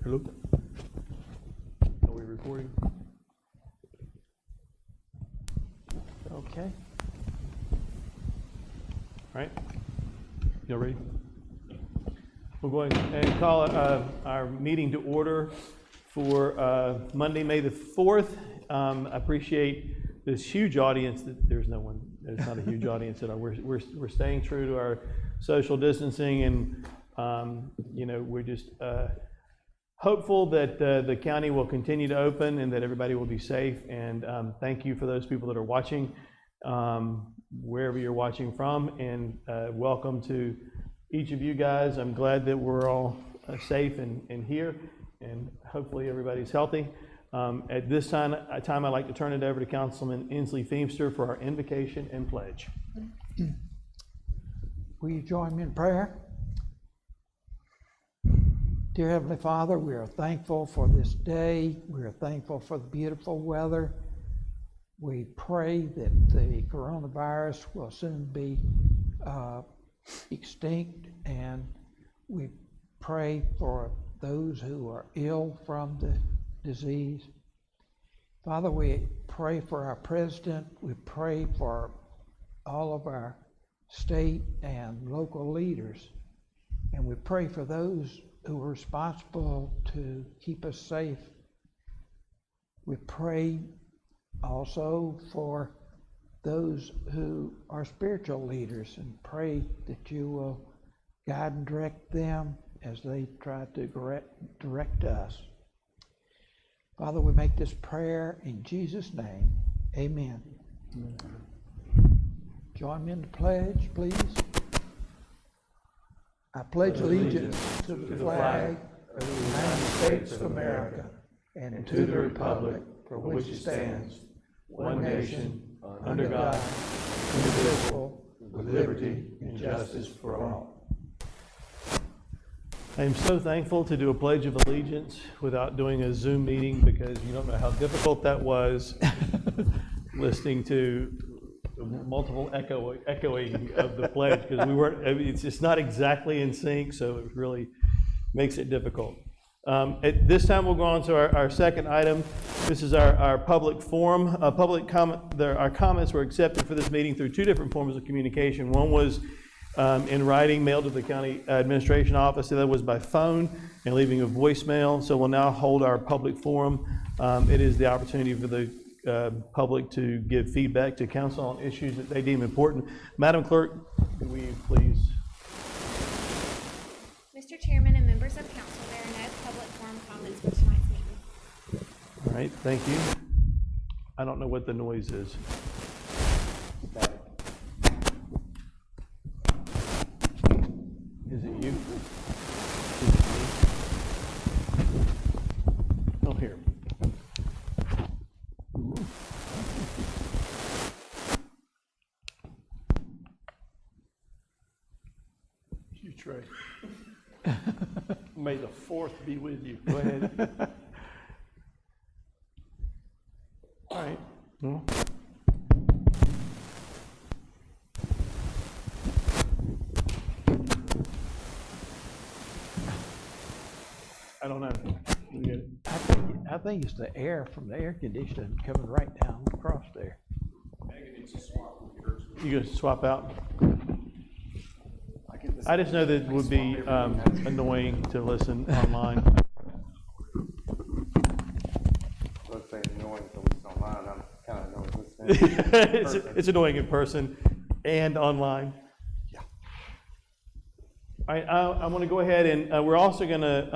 Hello? Are we recording? Okay. All right. Y'all ready? We'll go ahead and call our meeting to order for Monday, May the 4th. I appreciate this huge audience. There's not a huge audience at all. We're staying true to our social distancing, and we're just hopeful that the county will continue to open and that everybody will be safe. And thank you for those people that are watching, wherever you're watching from, and welcome to each of you guys. I'm glad that we're all safe and here, and hopefully everybody's healthy. At this time, I'd like to turn it over to Councilman Inslee Feimster for our invocation and pledge. Will you join me in prayer? Dear Heavenly Father, we are thankful for this day. We are thankful for the beautiful weather. We pray that the coronavirus will soon be extinct, and we pray for those who are ill from the disease. Father, we pray for our president. We pray for all of our state and local leaders, and we pray for those who are responsible to keep us safe. We pray also for those who are spiritual leaders, and pray that you will guide and direct them as they try to direct us. Father, we make this prayer in Jesus' name. Amen. Join me in the pledge, please. I pledge allegiance to the flag of the United States of America and to the republic for which it stands, one nation, under God, indivisible, with liberty and justice for all. I am so thankful to do a Pledge of Allegiance without doing a Zoom meeting, because you don't know how difficult that was, listening to multiple echoing of the pledge, because it's just not exactly in sync, so it really makes it difficult. At this time, we'll go on to our second item. This is our public forum. Public comment. Our comments were accepted for this meeting through two different forms of communication. One was in writing, mailed to the county administration office. The other was by phone and leaving a voicemail. So we'll now hold our public forum. It is the opportunity for the public to give feedback to council on issues that they deem important. Madam Clerk, could we please? Mr. Chairman and members of council, there are no public forum comments for tonight's meeting. All right, thank you. I don't know what the noise is. Is it you? Is it me? Oh, here. You, Trey. May the 4th be with you. Go ahead. All right. Well. I don't know. You get it? I think it's the air from the air conditioning coming right down across there. You gonna swap out? I just know that it would be annoying to listen online. Let's say annoying to listen online. I'm kind of annoying listening. It's annoying in person and online. Yeah. All right, I want to go ahead and we're also going to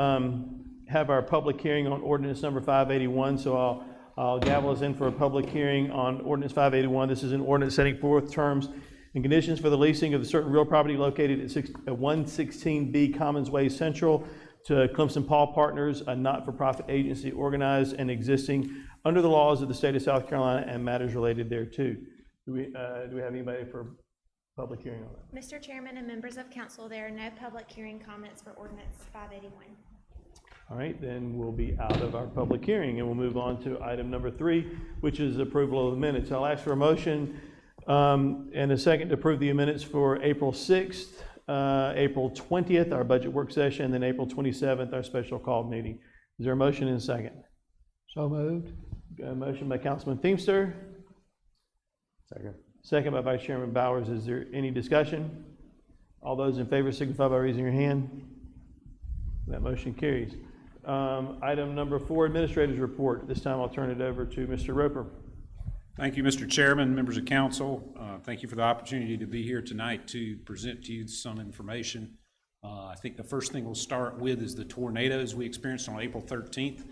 have our public hearing on ordinance number 581. So I'll gavel us in for a public hearing on ordinance 581. This is an ordinance setting forth terms and conditions for the leasing of certain real property located at 116B Commons Way Central to Clemson Paul Partners, a not-for-profit agency organized and existing under the laws of the state of South Carolina and matters related thereto. Do we have anybody for public hearing on that? Mr. Chairman and members of council, there are no public hearing comments for ordinance 581. All right, then we'll be out of our public hearing and we'll move on to item number 3, which is approval of the minutes. I'll ask for a motion And a second to approve the minutes for April 6th, April 20th, our budget work session, and then April 27th, our special call meeting. Is there a motion and a second? So moved. A motion by Councilman Feemster, Second. second by Vice Chairman Bowers. Is there any discussion? All those in favor signify by raising your hand. That motion carries. Item number 4, Administrator's Report. This time I'll turn it over to Mr. Roper. Thank you, Mr. Chairman, members of council. Thank you for the opportunity to be here tonight to present to you some information. I think the first thing we'll start with is the tornadoes we experienced on April 13th.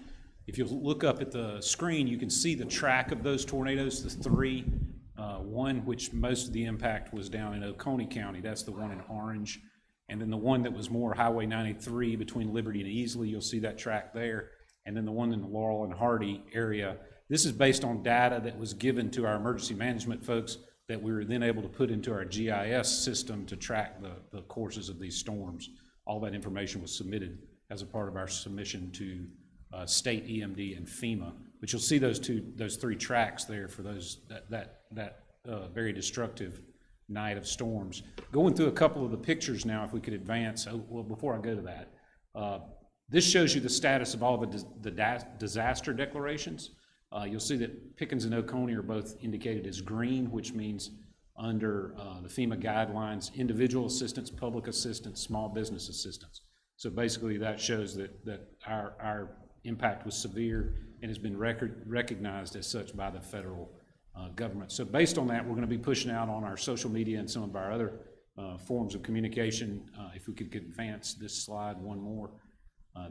If you look up at the screen, you can see the track of those tornadoes, the 3. One which most of the impact was down in Oconee County. That's the one in orange. And then the one that was more Highway 93 between Liberty and Easley, you'll see that track there. And then the one in the Laurel and Hardy area. This is based on data that was given to our emergency management folks that we were then able to put into our GIS system to track the courses of these storms. All that information was submitted as a part of our submission to state EMD and FEMA. But you'll see those 3 tracks there for that very destructive night of storms. Going through a couple of the pictures now, if we could advance. Well, before I go to that, this shows you the status of all the disaster declarations. You'll see that Pickens and Oconee are both indicated as green, which means under the FEMA guidelines, individual assistance, public assistance, small business assistance. So basically that shows that our impact was severe and has been recognized as such by the federal government. So based on that, we're going to be pushing out on our social media and some of our other forms of communication, if we could advance this slide one more,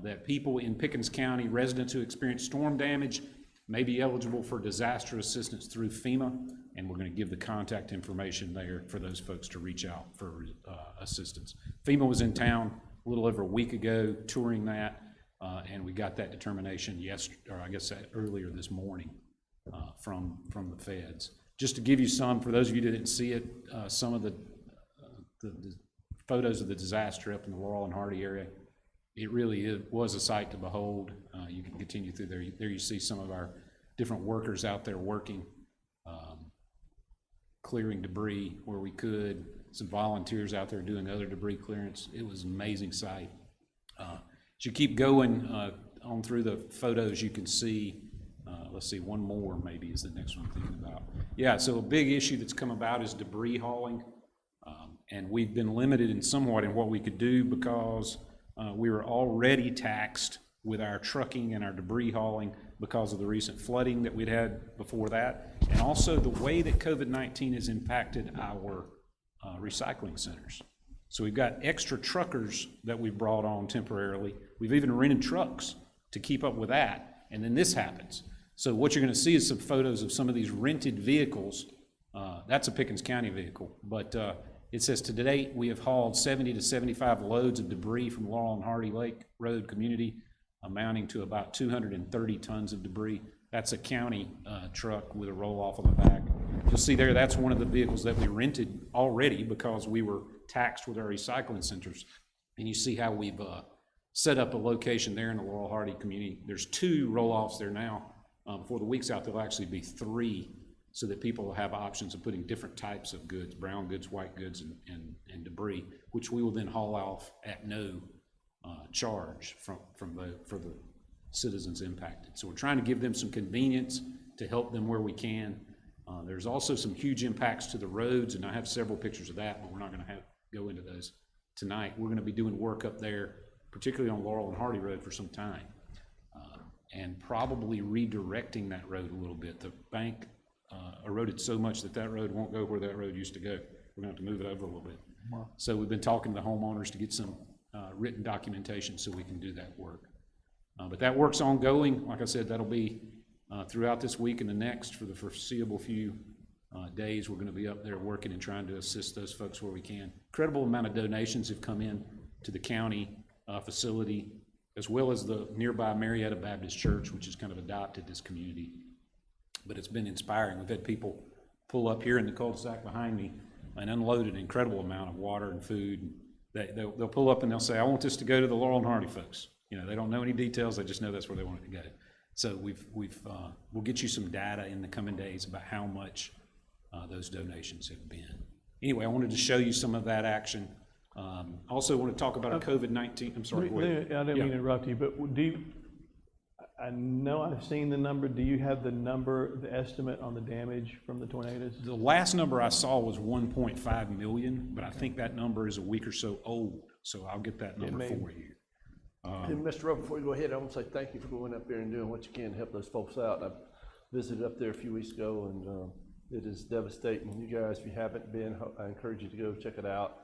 that people in Pickens County, residents who experience storm damage, may be eligible for disaster assistance through FEMA, and we're going to give the contact information there for those folks to reach out for assistance. FEMA was in town a little over a week ago touring that, and we got that determination earlier this morning from the feds. Just to give you some, for those of you that didn't see it, some of the photos of the disaster up in the Laurel and Hardy area. It really was a sight to behold. You can continue through there. There you see some of our different workers out there working, clearing debris where we could. Some volunteers out there doing other debris clearance. It was an amazing sight. As you keep going on through the photos, you can see, let's see, one more maybe is the next one I'm thinking about. Yeah, so a big issue that's come about is debris hauling. And we've been limited in somewhat in what we could do because we were already taxed with our trucking and our debris hauling because of the recent flooding that we'd had before that, and also the way that COVID-19 has impacted our recycling centers. So we've got extra truckers that we've brought on temporarily. We've even rented trucks to keep up with that, and then this happens. So what you're going to see is some photos of some of these rented vehicles. That's a Pickens County vehicle, but it says to date we have hauled 70 to 75 loads of debris from Laurel and Hardy Lake Road community, amounting to about 230 tons of debris. That's a county truck with a roll-off on the back. You'll see there, that's one of the vehicles that we rented already because we were taxed with our recycling centers. And you see how we've set up a location there in the Laurel Hardy community. There's 2 roll-offs there now. Before the week's out, there'll actually be 3, so that people will have options of putting different types of goods, brown goods, white goods, and debris, which we will then haul off at no charge for the citizens impacted. So we're trying to give them some convenience to help them where we can. There's also some huge impacts to the roads, and I have several pictures of that, but we're not going to go into those tonight. We're going to be doing work up there, particularly on Laurel and Hardy Road, for some time, and probably redirecting that road a little bit. The bank eroded so much that road won't go where that road used to go. We're going to have to move it over a little bit. Wow. So we've been talking to the homeowners to get some written documentation so we can do that work. But that work's ongoing. Like I said, that'll be throughout this week and the next for the foreseeable few days. We're going to be up there working and trying to assist those folks where we can. Incredible amount of donations have come in to the county facility, as well as the nearby Marietta Baptist Church, which has kind of adopted this community. But it's been inspiring. We've had people pull up here in the cul-de-sac behind me and unload an incredible amount of water and food. They'll pull up and they'll say, I want this to go to the Laurel and Hardy folks. You know, they don't know any details. They just know that's where they want it to go. So we'll get you some data in the coming days about how much those donations have been. Anyway, I wanted to show you some of that action. Also want to talk about a COVID-19, I'm sorry, go ahead. I didn't mean to interrupt you, but do you, I know I've seen the number. Do you have the number, the estimate on the damage from the tornadoes? The last number I saw was 1.5 million, but I think that number is a week or so old, so I'll get that number for you. And Mr. Rowe, before you go ahead, I want to say thank you for going up there and doing what you can to help those folks out. I visited up there a few weeks ago, and it is devastating. You guys, if you haven't been, I encourage you to go check it out.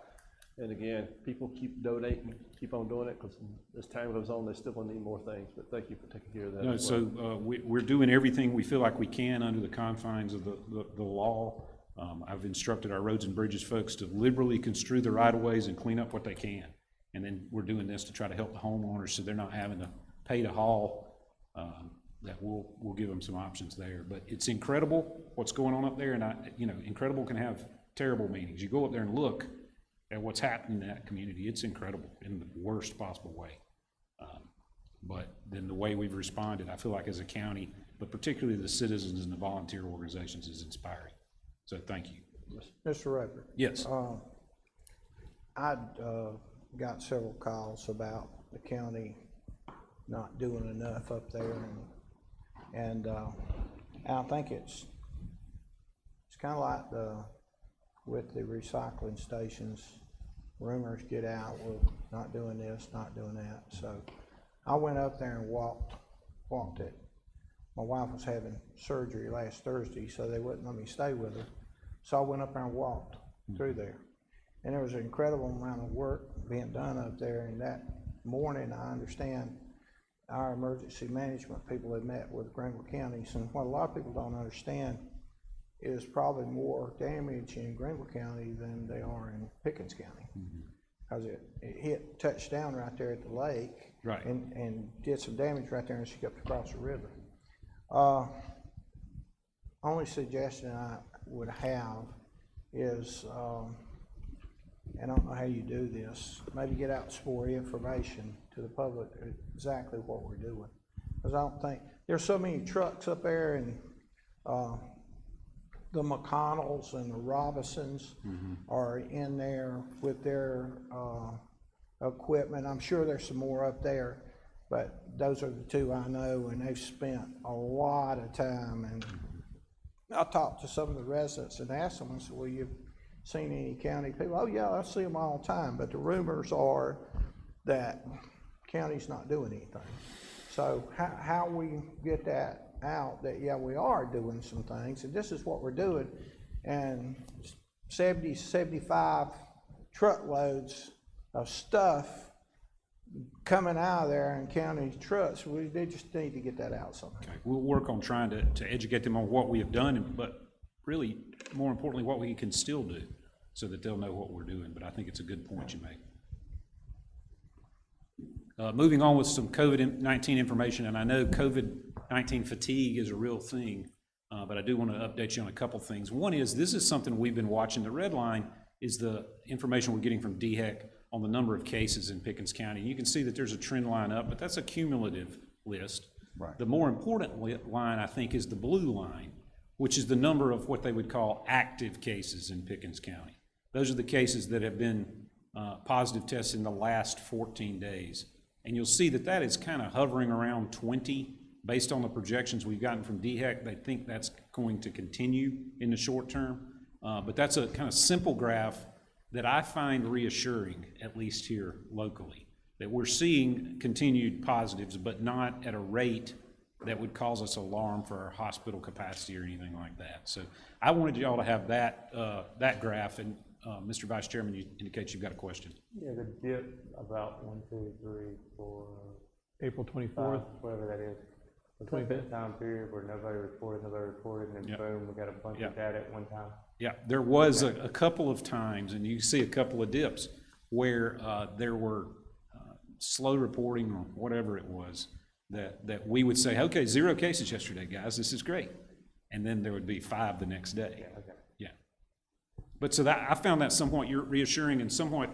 And again, people keep donating, keep on doing it, because as time goes on, they still gonna need more things. But thank you for taking care of that. No, as well. so we're doing everything we feel like we can under the confines of the law. I've instructed our roads and bridges folks to liberally construe the right-of-ways and clean up what they can. And then we're doing this to try to help the homeowners so they're not having to pay to haul, that we'll give them some options there. But it's incredible what's going on up there, and incredible can have terrible meanings. You go up there and look at what's happening in that community, it's incredible in the worst possible way. But then the way we've responded, I feel like as a county, but particularly the citizens and the volunteer organizations, is inspiring. So thank you. Mr. Roper. Yes. I'd got several calls about the county not doing enough up there, and I think it's kind of like with the recycling stations, rumors get out, we're not doing this, not doing that. So I went up there and walked it. My wife was having surgery last Thursday, so they wouldn't let me stay with her. So I went up there and walked through there. And there was an incredible amount of work being done up there. And that morning, I understand our emergency management people had met with Greenville counties. And what a lot of people don't understand is probably more damage in Greenville County than they are in Pickens County. Because it touched down right there at the lake. Right. And did some damage right there and skipped across the river. Only suggestion I would have is, and I don't know how you do this, maybe get out spore information to the public exactly what we're doing. Because I don't think, there's so many trucks up there, and the McConnells and the Robinsons are in there with their equipment. I'm sure there's some more up there, but those are the two I know, and they've spent a lot of time. And I talked to some of the residents and asked them, I said, well, you've seen any county people? Oh yeah, I see them all the time, but the rumors are that county's not doing anything. So how we get that out, that yeah, we are doing some things, and this is what we're doing, and 70, 75 truckloads of stuff coming out of there in county trucks, they just need to get that out somehow. Okay. We'll work on trying to educate them on what we have done, but really, more importantly, what we can still do so that they'll know what we're doing. But I think it's a good point you make. Moving on with some COVID-19 information, and I know COVID-19 fatigue is a real thing, but I do want to update you on a couple things. One is, this is something we've been watching. The red line is the information we're getting from DHEC on the number of cases in Pickens County. You can see that there's a trend line up, but that's a cumulative list. Right. The more important line, I think, is the blue line, which is the number of what they would call active cases in Pickens County. Those are the cases that have been positive tests in the last 14 days. And you'll see that that is kind of hovering around 20. Based on the projections we've gotten from DHEC, they think that's going to continue in the short term. But that's a kind of simple graph that I find reassuring, at least here locally, that we're seeing continued positives, but not at a rate that would cause us alarm for our hospital capacity or anything like that. So I wanted y'all to have that that graph, and Mr. Vice Chairman, you indicate you've got a question. Yeah, the dip about 1, 2, 3, 4, April 5, 24th. whatever that is. It's like that time period where nobody reported, and then Yep. boom, we got a bunch Yep. of data at one time. Yeah, there was a couple of times, and you see a couple of dips where there were slow reporting or whatever it was that we would say, okay, 0 cases yesterday, guys, this is great. And then there would be 5 the next day. Yeah, okay. Yeah. But so that, I found that somewhat reassuring and somewhat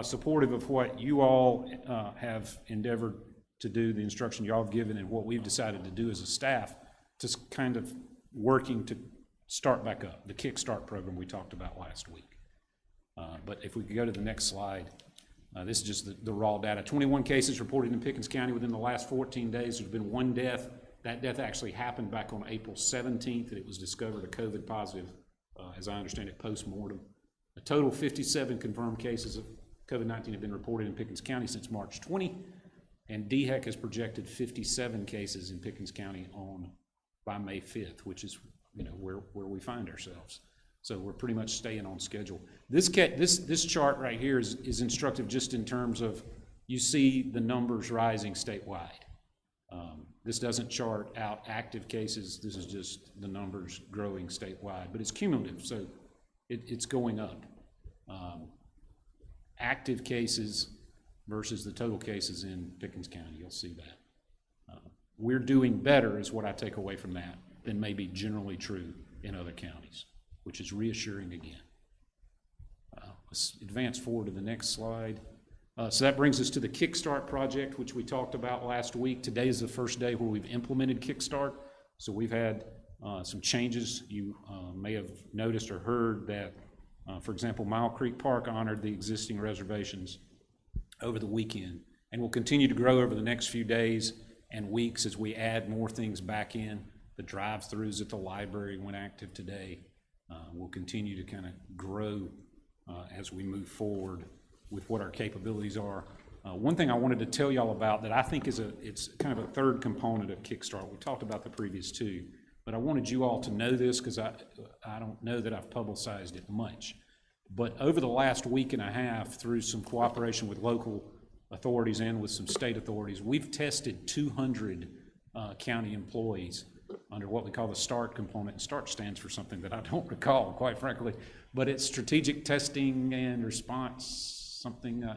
supportive of what you all have endeavored to do, the instruction y'all have given, and what we've decided to do as a staff, to kind of working start back up, the Kickstart program we talked about last week. But if we could go to the next slide, this is just the raw data. 21 cases reported in Pickens County within the last 14 days. There's been one death. That death actually happened back on April 17th, and it was discovered a COVID positive, as I understand it, post-mortem. A total 57 confirmed cases of COVID-19 have been reported in Pickens County since March 20, and DHEC has projected 57 cases in Pickens County by May 5th, which is where we find ourselves. So we're pretty much staying on schedule. This chart right here is instructive just in terms of you see the numbers rising statewide. This doesn't chart out active cases. This is just the numbers growing statewide, but it's cumulative, so it's going up. Active cases versus the total cases in Pickens County, you'll see that. We're doing better is what I take away from that than may be generally true in other counties, which is reassuring again. Let's advance forward to the next slide. So that brings us to the Kickstart project, which we talked about last week. Today is the first day where we've implemented Kickstart. So we've had some changes. You may have noticed or heard that, for example, Mile Creek Park honored the existing reservations over the weekend and will continue to grow over the next few days and weeks as we add more things back in. The drive-throughs at the library went active today. We'll continue to kind of grow as we move forward with what our capabilities are. One thing I wanted to tell y'all about that I think it's kind of a third component of Kickstart. We talked about the previous two, but I wanted you all to know this because I don't know that I've publicized it much. But over the last week and a half, through some cooperation with local authorities and with some state authorities, we've tested 200 county employees under what we call the START component. START stands for something that I don't recall, quite frankly, but it's strategic testing and response something.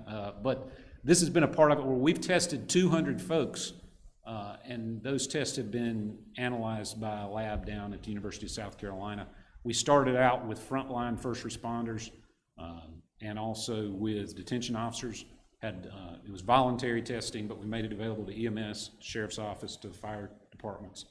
But this has been a part of it where we've tested 200 folks, and those tests have been analyzed by a lab down at the University of South Carolina. We started out with frontline first responders and also with detention officers. It was voluntary testing, but we made it available to EMS, Sheriff's Office, to fire departments,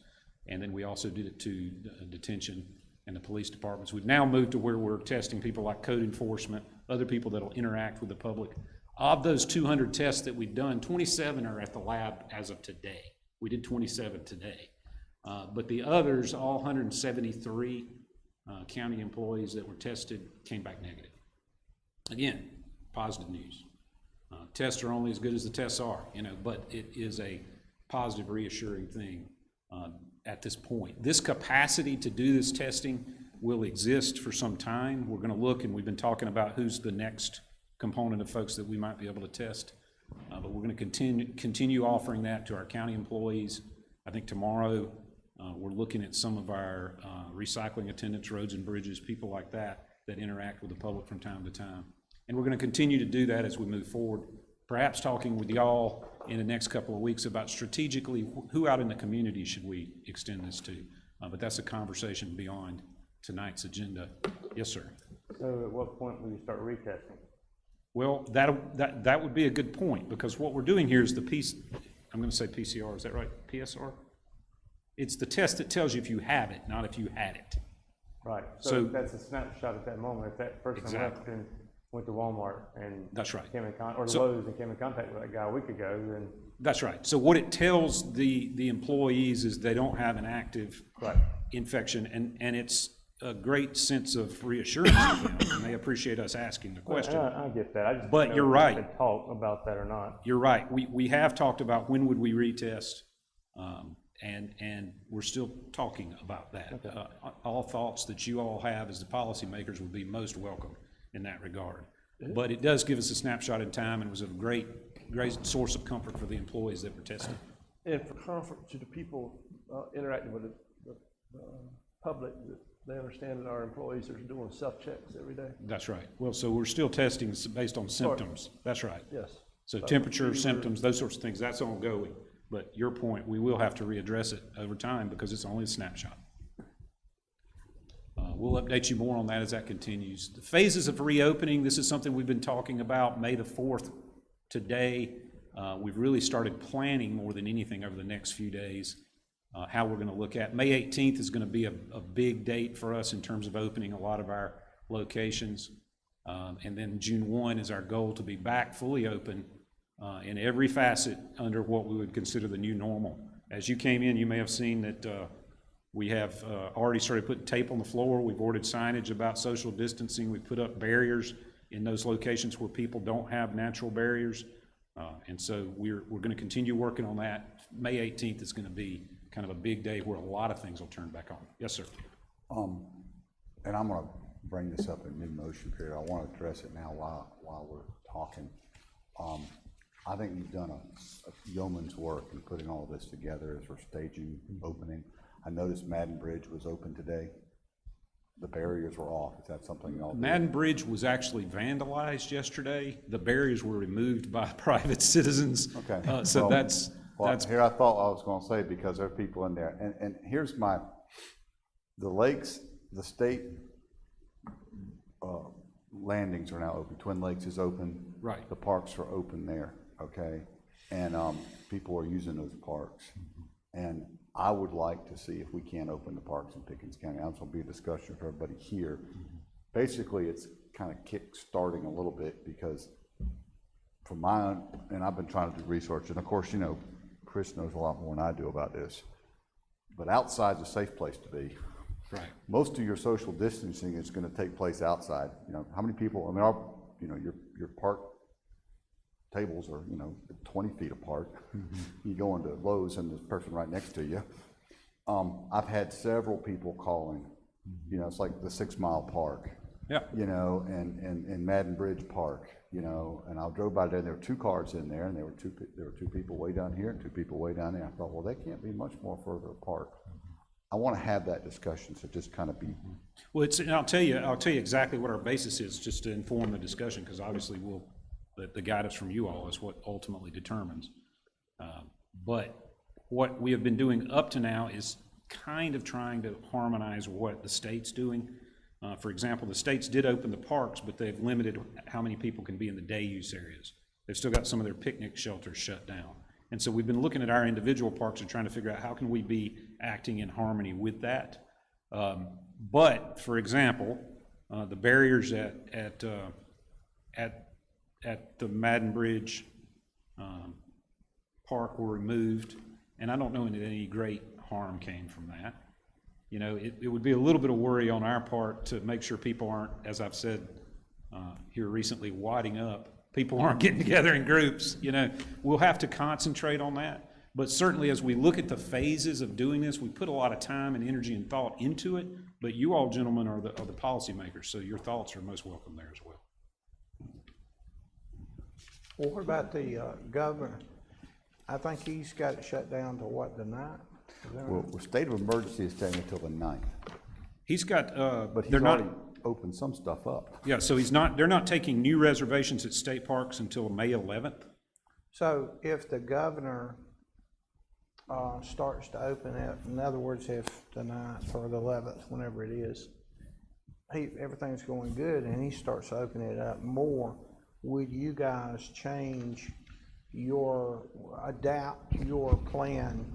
and then we also did it to detention and the police departments. We've now moved to where we're testing people like code enforcement, other people that'll interact with the public. Of those 200 tests that we've done, 27 are at the lab as of today. We did 27 today. But the others, all 173 county employees that were tested, came back negative. Again, positive news. Tests are only as good as the tests are, but it is a positive, reassuring thing at this point. This capacity to do this testing will exist for some time. We're going to look, and we've been talking about who's the next component of folks that we might be able to test. But we're going to continue offering that to our county employees. I think tomorrow we're looking at some of our recycling attendants, roads and bridges, people like that interact with the public from time to time. And we're going to continue to do that as we move forward, perhaps talking with y'all in the next couple of weeks about strategically who out in the community should we extend this to. But that's a conversation beyond tonight's agenda. Yes, sir. So at what point will you start retesting? Well, that would be a good point, because what we're doing here is I'm going to say PCR, is that right? PSR? It's the test that tells you if you have it, not if you had it. Right. So that's a snapshot at that moment. If that person left and went to Walmart and that's right, came in or Lowe's and came in contact with that guy a week ago, then that's right. So what it tells the employees is they don't have an active infection, and it's a great sense of reassurance to them, and they appreciate us asking the question. I get that. I just but didn't know you're if we right. could talk about that or not. You're right. We have talked about when would we retest, and we're still talking about that. Okay. All thoughts that you all have as the policymakers would be most welcome in that regard. But it does give us a snapshot in time, and it was a great source of comfort for the employees that were tested. And for comfort to the people interacting with the public, that they understand that our employees are doing self-checks every day. That's right. Well, so we're still testing based on symptoms. That's right. Yes. So temperature, symptoms, those sorts of things, that's ongoing. But your point, we will have to readdress it over time because it's only a snapshot. We'll update you more on that as that continues. The phases of reopening, this is something we've been talking about. May the 4th, today, we've really started planning more than anything over the next few days. how we're gonna look at. May 18th is gonna be a big date for us in terms of opening a lot of our locations. And then June 1 is our goal to be back fully open in every facet under what we would consider the new normal. As you came in, you may have seen that we have already started putting tape on the floor. We've ordered signage about social distancing. We've put up barriers in those locations where people don't have natural barriers. And so we're going to continue working on that. May 18th is going to be kind of a big day where a lot of things will turn back on. Yes, sir. And I'm gonna bring this up in mid-motion period. I want to address it now while we're talking. I think you've done a yeoman's work in putting all of this together as we're staging opening. I noticed Madden Bridge was open today. The barriers were off. Is that something y'all did? Madden Bridge was actually vandalized yesterday. The barriers were removed by private citizens. Okay. So Well, that's here I thought I was gonna say, because there are people in there, and here's the lakes, the state landings are now open. Twin Lakes is open. Right. The parks are open there, okay? And people are using those parks. And I would like to see if we can open the parks in Pickens County. That's gonna be a discussion for everybody here. Basically, it's kind of kick-starting a little bit, because from and I've been trying to do research, and of course, you know, Chris knows a lot more than I do about this, but outside's a safe place to be. right. Most of your social distancing is gonna take place outside. You know, how many people, I mean, your park tables are, 20 feet apart. You go into Lowe's and there's a person right next to you. I've had several people calling, it's like the 6 Mile Park. Yeah. And Madden Bridge Park, and I drove by there, and there were 2 cars in there, and there were two people way down here and 2 people way down there. I thought, well, they can't be much more further apart. I want to have that discussion, so just kind of be. Well, and I'll tell you exactly what our basis is, just to inform the discussion, because obviously the guidance from you all is what ultimately determines. But what we have been doing up to now is kind of trying to harmonize what the state's doing. For example, the states did open the parks, but they've limited how many people can be in the day use areas. They've still got some of their picnic shelters shut down. And so we've been looking at our individual parks and trying to figure out how can we be acting in harmony with that. But for example, the barriers at the Madden Bridge Park were removed, and I don't know that any great harm came from that. It would be a little bit of worry on our part to make sure people aren't, as I've said here recently, wadding up. People aren't getting together in groups. We'll have to concentrate on that. But certainly as we look at the phases of doing this, we put a lot of time and energy and thought into it. But you all gentlemen are the policymakers, so your thoughts are most welcome there as well. Well, what about the governor? I think he's got it shut down to what, the 9th? Well, state of emergency is staying until the 9th, He's got, but he's they're not, already opened some stuff up. yeah, so they're not taking new reservations at state parks until May 11th. So if the governor starts to open it, in other words, if the 9th or the 11th, whenever it is, everything's going good and he starts to open it up more, would you guys adapt your plan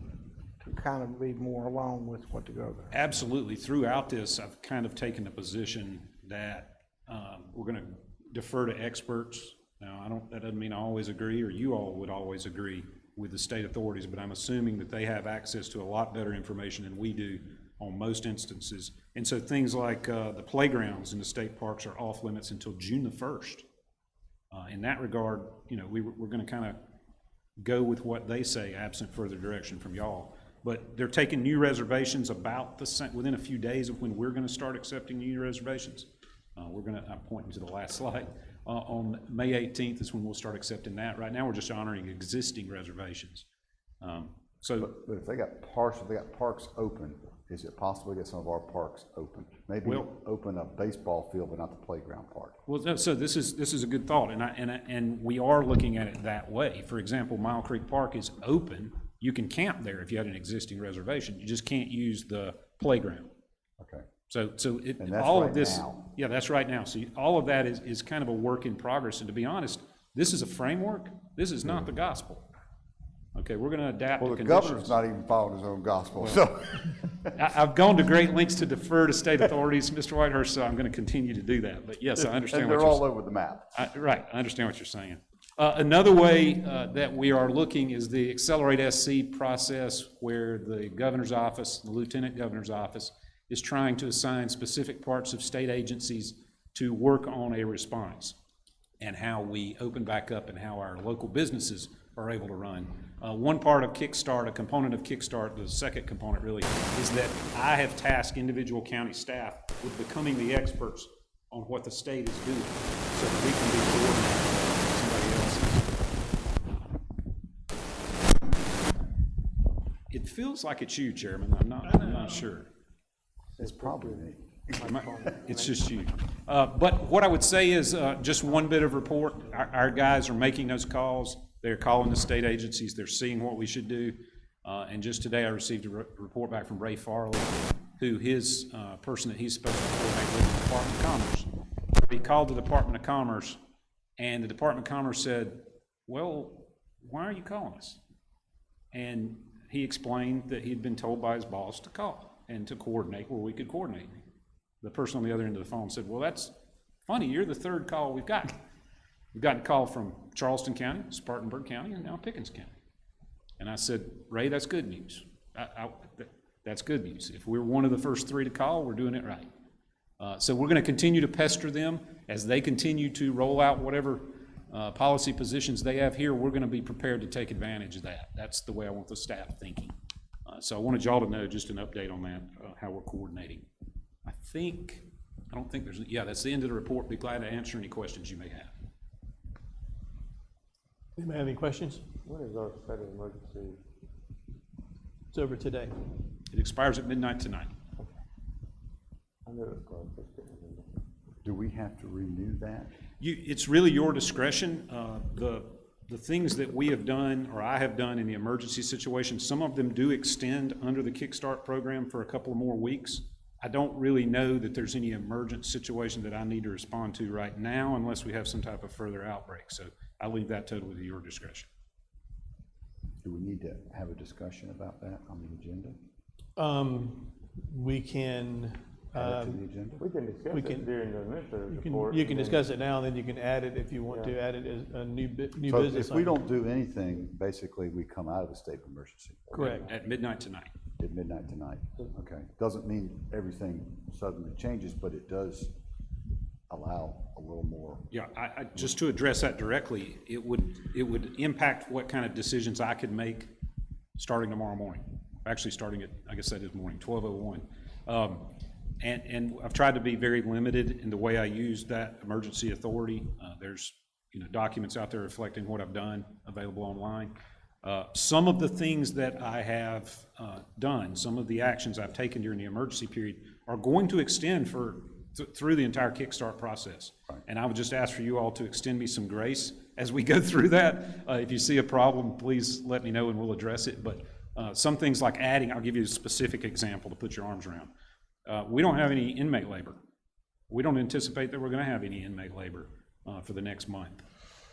to kind of be more along with what the governor? Absolutely. Throughout this, I've kind of taken the position that we're going to defer to experts. Now, that doesn't mean I always agree, or you all would always agree with the state authorities, but I'm assuming that they have access to a lot better information than we do on most instances. And so things like the playgrounds in the state parks are off limits until June the 1st. In that regard, we're going to kind of go with what they say, absent further direction from y'all. But they're taking new reservations about within a few days of when we're going to start accepting new reservations. I'm pointing to the last slide. On May 18th is when we'll start accepting that. Right now, we're just honoring existing reservations. But if they got parks open, is it possible to get some of our parks open? Maybe open a baseball field, but not the playground part. Well, so this is a good thought, and we are looking at it that way. For example, Mile Creek Park is open. You can camp there if you had an existing reservation. You just can't use the playground. Okay. So And that's all right of this, now. yeah, that's right now. So all of that is kind of a work in progress. And to be honest, this is a framework. This is not the gospel. Okay, we're gonna adapt Well, to the conditions. governor's not even following his own gospel, so. I've gone to great lengths to defer to state authorities, Mr. Whitehurst, so I'm gonna continue to do that. But yes, I understand And what they're you're all saying. over the map. Right, I understand what you're saying. Another way that we are looking is the Accelerate SC process, where the governor's office, the lieutenant governor's office, is trying to assign specific parts of state agencies to work on a response, and how we open back up and how our local businesses are able to run. One part of Kickstart, a component of Kickstart, the second component really, is that I have tasked individual county staff with becoming the experts on what the state is doing, so that we can be coordinated with somebody else. It feels like it's you, Chairman, I'm not sure. It's probably me. It's just you. But what I would say is, just one bit of report, our guys are making those calls, they're calling the state agencies, they're seeing what we should do. And just today, I received a report back from Ray Farley, who his person that he's supposed to coordinate with the Department of Commerce. He called the Department of Commerce, and the Department of Commerce said, well, why are you calling us? And he explained that he'd been told by his boss to call and to coordinate where we could coordinate. The person on the other end of the phone said, well, that's funny, you're the third call we've got. We've gotten a call from Charleston County, Spartanburg County, and now Pickens County. And I said, Ray, that's good news. That's good news. If we're one of the first three to call, we're doing it right. So we're going to continue to pester them as they continue to roll out whatever policy positions they have here. We're going to be prepared to take advantage of that. That's the way I want the staff thinking. So I wanted y'all to know just an update on that, how we're coordinating. I don't think there's, that's the end of the report. Be glad to answer any questions you may have. Anybody have any questions? When is our state of emergency? It's over today. It expires at midnight tonight. I knew it was close. Let's get it in. Do we have to renew that? It's really your discretion. The things that we have done, or I have done in the emergency situation, some of them do extend under the Kickstart program for a couple of more weeks. I don't really know that there's any emergent situation that I need to respond to right now unless we have some type of further outbreak. So I leave that totally to your discretion. Do we need to have a discussion about that on the agenda? We can, Add it to the agenda? We can discuss We it can- during the administrative report. you can and then- discuss it now, and then you can add it if you want to add it as a new So business. if we item. don't do anything, basically we come out of the state of emergency Correct. At midnight tonight. at midnight tonight. Okay. Doesn't mean everything suddenly changes, but it does allow a little more. Yeah, I just to address that directly, it would impact what kind of decisions I could make starting tomorrow morning. Actually, starting at, I guess that is morning, 12:01. And I've tried to be very limited in the way I use that emergency authority. There's, documents out there reflecting what I've done available online. Some of the things that I have done, some of the actions I've taken during the emergency period are going to extend through the entire Kickstart process. Right. And I would just ask for you all to extend me some grace as we go through that. If you see a problem, please let me know and we'll address it. But some things like adding, I'll give you a specific example to put your arms around. We don't have any inmate labor. We don't anticipate that we're going to have any inmate labor for the next month.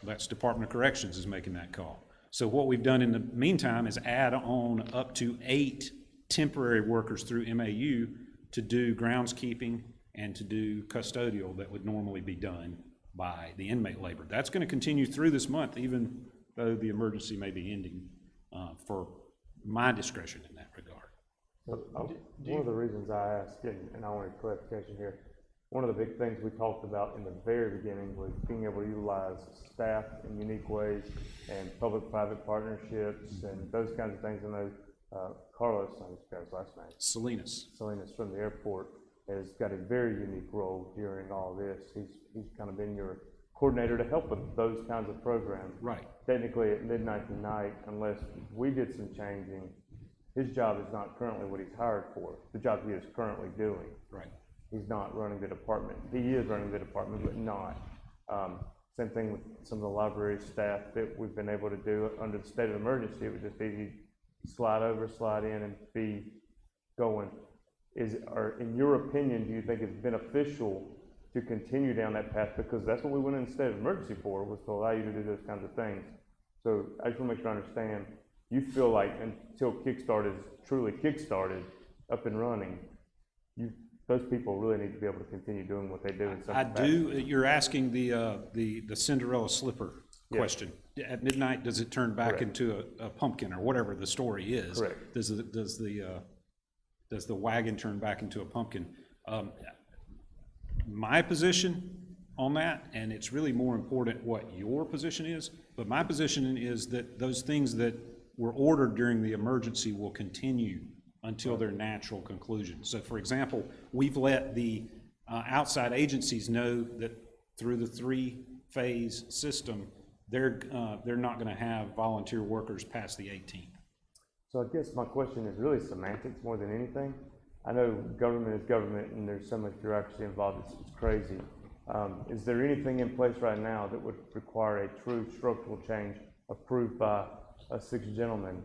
That's Department of Corrections is making that call. So what we've done in the meantime is add on up to 8 temporary workers through MAU to do groundskeeping and to do custodial that would normally be done by the inmate labor. That's going to continue through this month, even though the emergency may be ending, for my discretion in that regard. One of the reasons I asked, and I wanted clarification here, one of the big things we talked about in the very beginning was being able to utilize staff in unique ways and public-private partnerships and those kinds of things. And Carlos, I forgot his last name. Salinas from the airport has got a very unique role during all this. He's kind of been your coordinator to help with those kinds of programs. Right. Technically at midnight tonight, unless we did some changing, his job is not currently what he's hired for. The job he is currently doing. Right. He's not running the department. He is running the department, but not. Same thing with some of the library staff that we've been able to do under the state of emergency. It would just be slide over, slide in, and be going. In your opinion, do you think it's beneficial to continue down that path? Because that's what we went in the state of emergency for, was to allow you to do those kinds of things. So I just want to make sure I understand, you feel like until Kickstart is truly kickstarted, up and running, those people really need to be able to continue doing what they do in some I capacity. do, you're asking the Cinderella slipper question. At midnight, does it turn back Correct. into a pumpkin or whatever the story is? Correct. Does the wagon turn back into a pumpkin? My position on that, and it's really more important what your position is, but my position is that those things that were ordered during the emergency will continue until their natural conclusion. So for example, we've let the outside agencies know that through the 3-phase system, they're not gonna have volunteer workers past the 18th. So I guess my question is really semantics more than anything. I know government is government and there's so much bureaucracy involved, it's crazy. Is there anything in place right now that would require a true structural change approved by us 6 gentlemen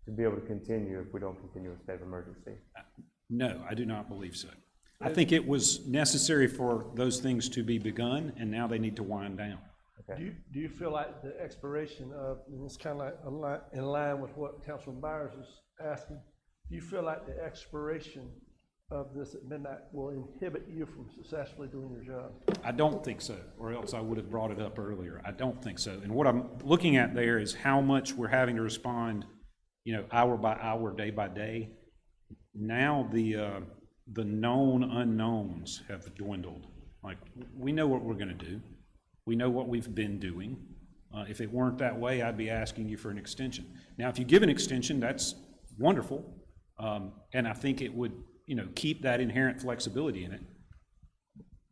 to be able to continue if we don't continue a state of emergency? No, I do not believe so. I think it was necessary for those things to be begun, and now they need to wind down. Okay. Do you feel like the expiration of, and it's kind of like in line with what Councilman Byers is asking, do you feel like the expiration of this at midnight will inhibit you from successfully doing your job? I don't think so, or else I would have brought it up earlier. I don't think so. And what I'm looking at there is how much we're having to respond, hour by hour, day by day. Now the known unknowns have dwindled. Like, we know what we're gonna do. We know what we've been doing. If it weren't that way, I'd be asking you for an extension. Now, if you give an extension, that's wonderful. And I think it would, keep that inherent flexibility in it.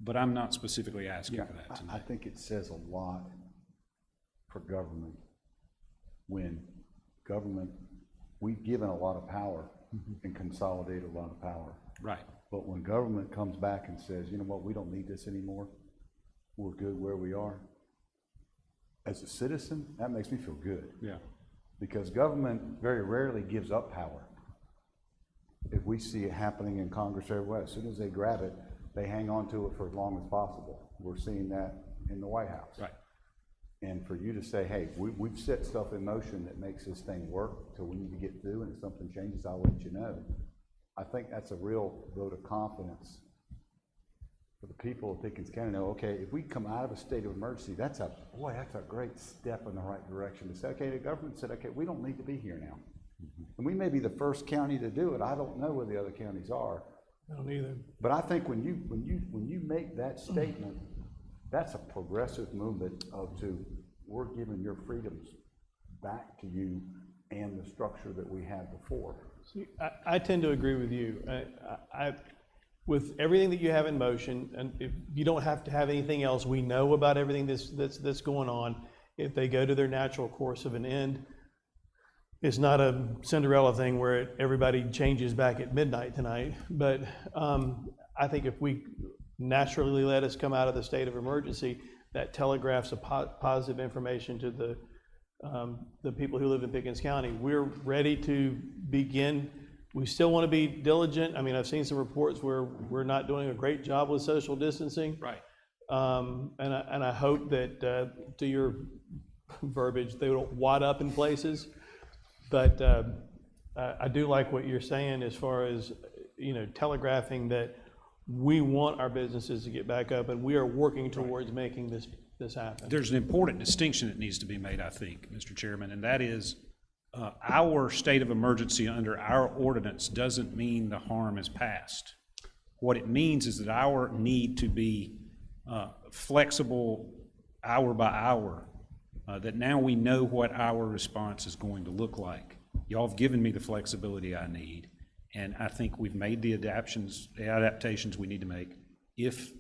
But I'm not specifically asking for that I tonight. think it says a lot for government when we've given a lot of power and consolidated a lot of power. Right. But when government comes back and says, you know what, we don't need this anymore, we're good where we are. As a citizen, that makes me feel good. Yeah. Because government very rarely gives up power. If we see it happening in Congress everywhere, as soon as they grab it, they hang on to it for as long as possible. We're seeing that in the White House. Right. And for you to say, hey, we've set stuff in motion that makes this thing work till we need to get through, and if something changes, I'll let you know. I think that's a real vote of confidence for the people of Pickens County. Know, okay, if we come out of a state of emergency, that's a great step in the right direction to say, okay, the government said, okay, we don't need to be here now. And we may be the first county to do it. I don't know where the other counties are. I don't either. But I think when you make that statement, that's a progressive movement we're giving your freedoms back to you and the structure that we had before. See, I tend to agree with you. With everything that you have in motion, and if you don't have to have anything else, we know about everything that's going on. If they go to their natural course of an end, it's not a Cinderella thing where everybody changes back at midnight tonight. But I think if we naturally let us come out of the state of emergency, that telegraphs a positive information to the people who live in Pickens County. We're ready to begin. We still want to be diligent. I mean, I've seen some reports where we're not doing a great job with social distancing. Right. And I hope that, to your verbiage, they don't wad up in places. But I do like what you're saying as far as, telegraphing that we want our businesses to get back up, and we are working towards making this happen. There's an important distinction that needs to be made, I think, Mr. Chairman, and that is our state of emergency under our ordinance doesn't mean the harm is past. What it means is that our need to be flexible hour by hour, that now we know what our response is going to look like. Y'all have given me the flexibility I need, and I think we've made the adaptations we need to make. If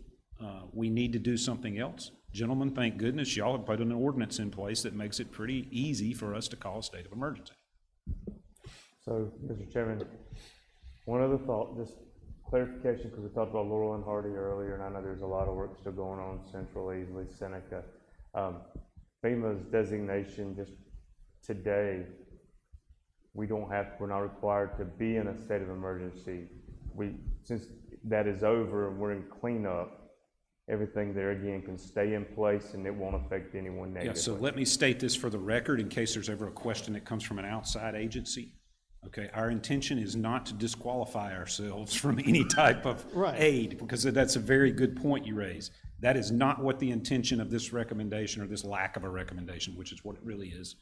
we need to do something else, gentlemen, thank goodness y'all have put an ordinance in place that makes it pretty easy for us to call a state of emergency. So, Mr. Chairman, one other thought, just clarification, because we talked about Laurel and Hardy earlier, and I know there's a lot of work still going on, Central, Easley, Seneca. FEMA's designation just today, we're not required to be in a state of emergency. Since that is over and we're in cleanup, everything there again can stay in place and it won't affect anyone Yeah, negatively. so let me state this for the record in case there's ever a question that comes from an outside agency. Okay, our intention is not to disqualify ourselves from any type of Right. aid, because that's a very good point you raise. That is not what the intention of this recommendation, or this lack of a recommendation, which is what it really is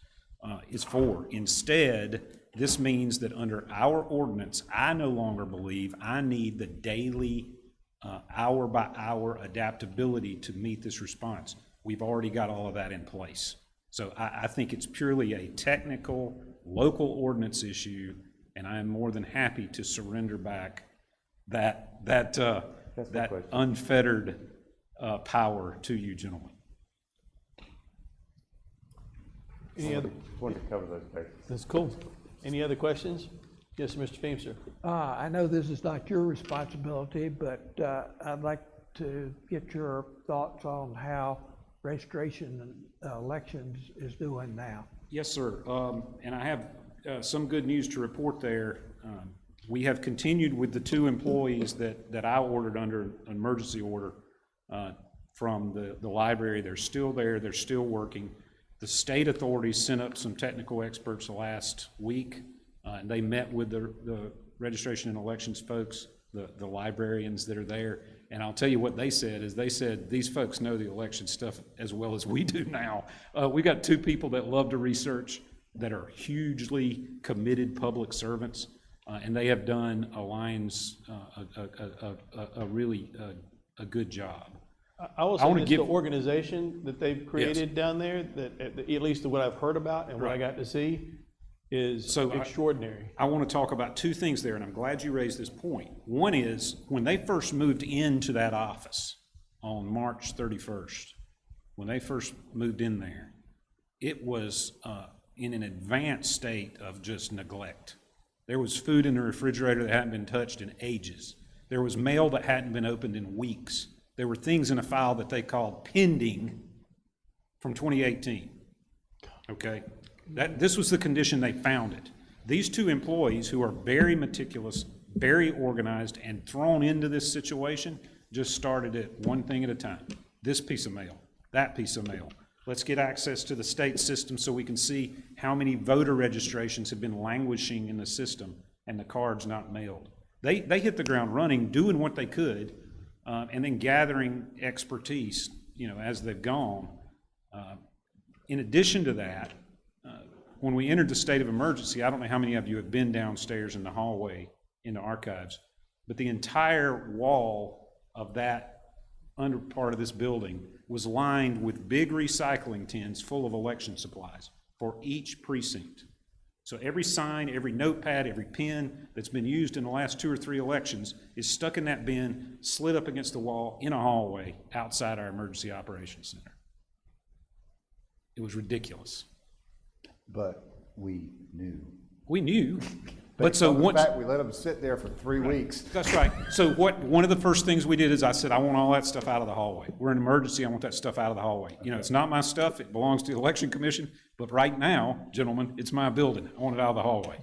for. Instead, this means that under our ordinance, I no longer believe I need the daily, hour by hour adaptability to meet this response. We've already got all of that in place. So I think it's purely a technical, local ordinance issue, and I am more than happy to surrender back that question. unfettered power to you gentlemen. Any other, Just wanted to cover those bases. that's cool. Any other questions? Yes, Mr. Feemster. I know this is not your responsibility, but I'd like to get your thoughts on how registration and elections is doing now. Yes, sir. And I have some good news to report there. We have continued with the 2 employees that I ordered under an emergency order from the library. They're still there. They're still working. The state authorities sent up some technical experts last week, and they met with the registration and elections folks, the librarians that are there. And I'll tell you what they said is, they said these folks know the election stuff as well as we do now. We got 2 people that love to research, that are hugely committed public servants, and they have done Alliance a really good job. I will I say wanna this, give- the organization that they've created down there, that, at least what I've heard about and what I got to see, is So extraordinary. I want to talk about 2 things there, and I'm glad you raised this point. One is, when they first moved into that office on March 31st, when they first moved in there, it was in an advanced state of just neglect. There was food in the refrigerator that hadn't been touched in ages. There was mail that hadn't been opened in weeks. There were things in a file that they called pending from 2018. Okay? This was the condition they found it. These 2 employees, who are very meticulous, very organized, and thrown into this situation, just started it one thing at a time. This piece of mail, that piece of mail. Let's get access to the state system so we can see how many voter registrations have been languishing in the system and the cards not mailed. They hit the ground running, doing what they could, and then gathering expertise, as they've gone. In addition to that, when we entered the state of emergency, I don't know how many of you have been downstairs in the hallway in the archives, but the entire wall of that under part of this building was lined with big recycling tins full of election supplies for each precinct. So every sign, every notepad, every pen that's been used in the last 2 or 3 elections is stuck in that bin, slid up against the wall in a hallway outside our emergency operations center. It was ridiculous. But we knew. We knew, but Based so on the once, fact we let them sit there for 3 weeks. that's right. So one of the first things we did is I said, I want all that stuff out of the hallway. We're in an emergency, I want that stuff out of the hallway. It's not my stuff, it belongs to the election commission, but right now, gentlemen, it's my building. I want it out of the hallway.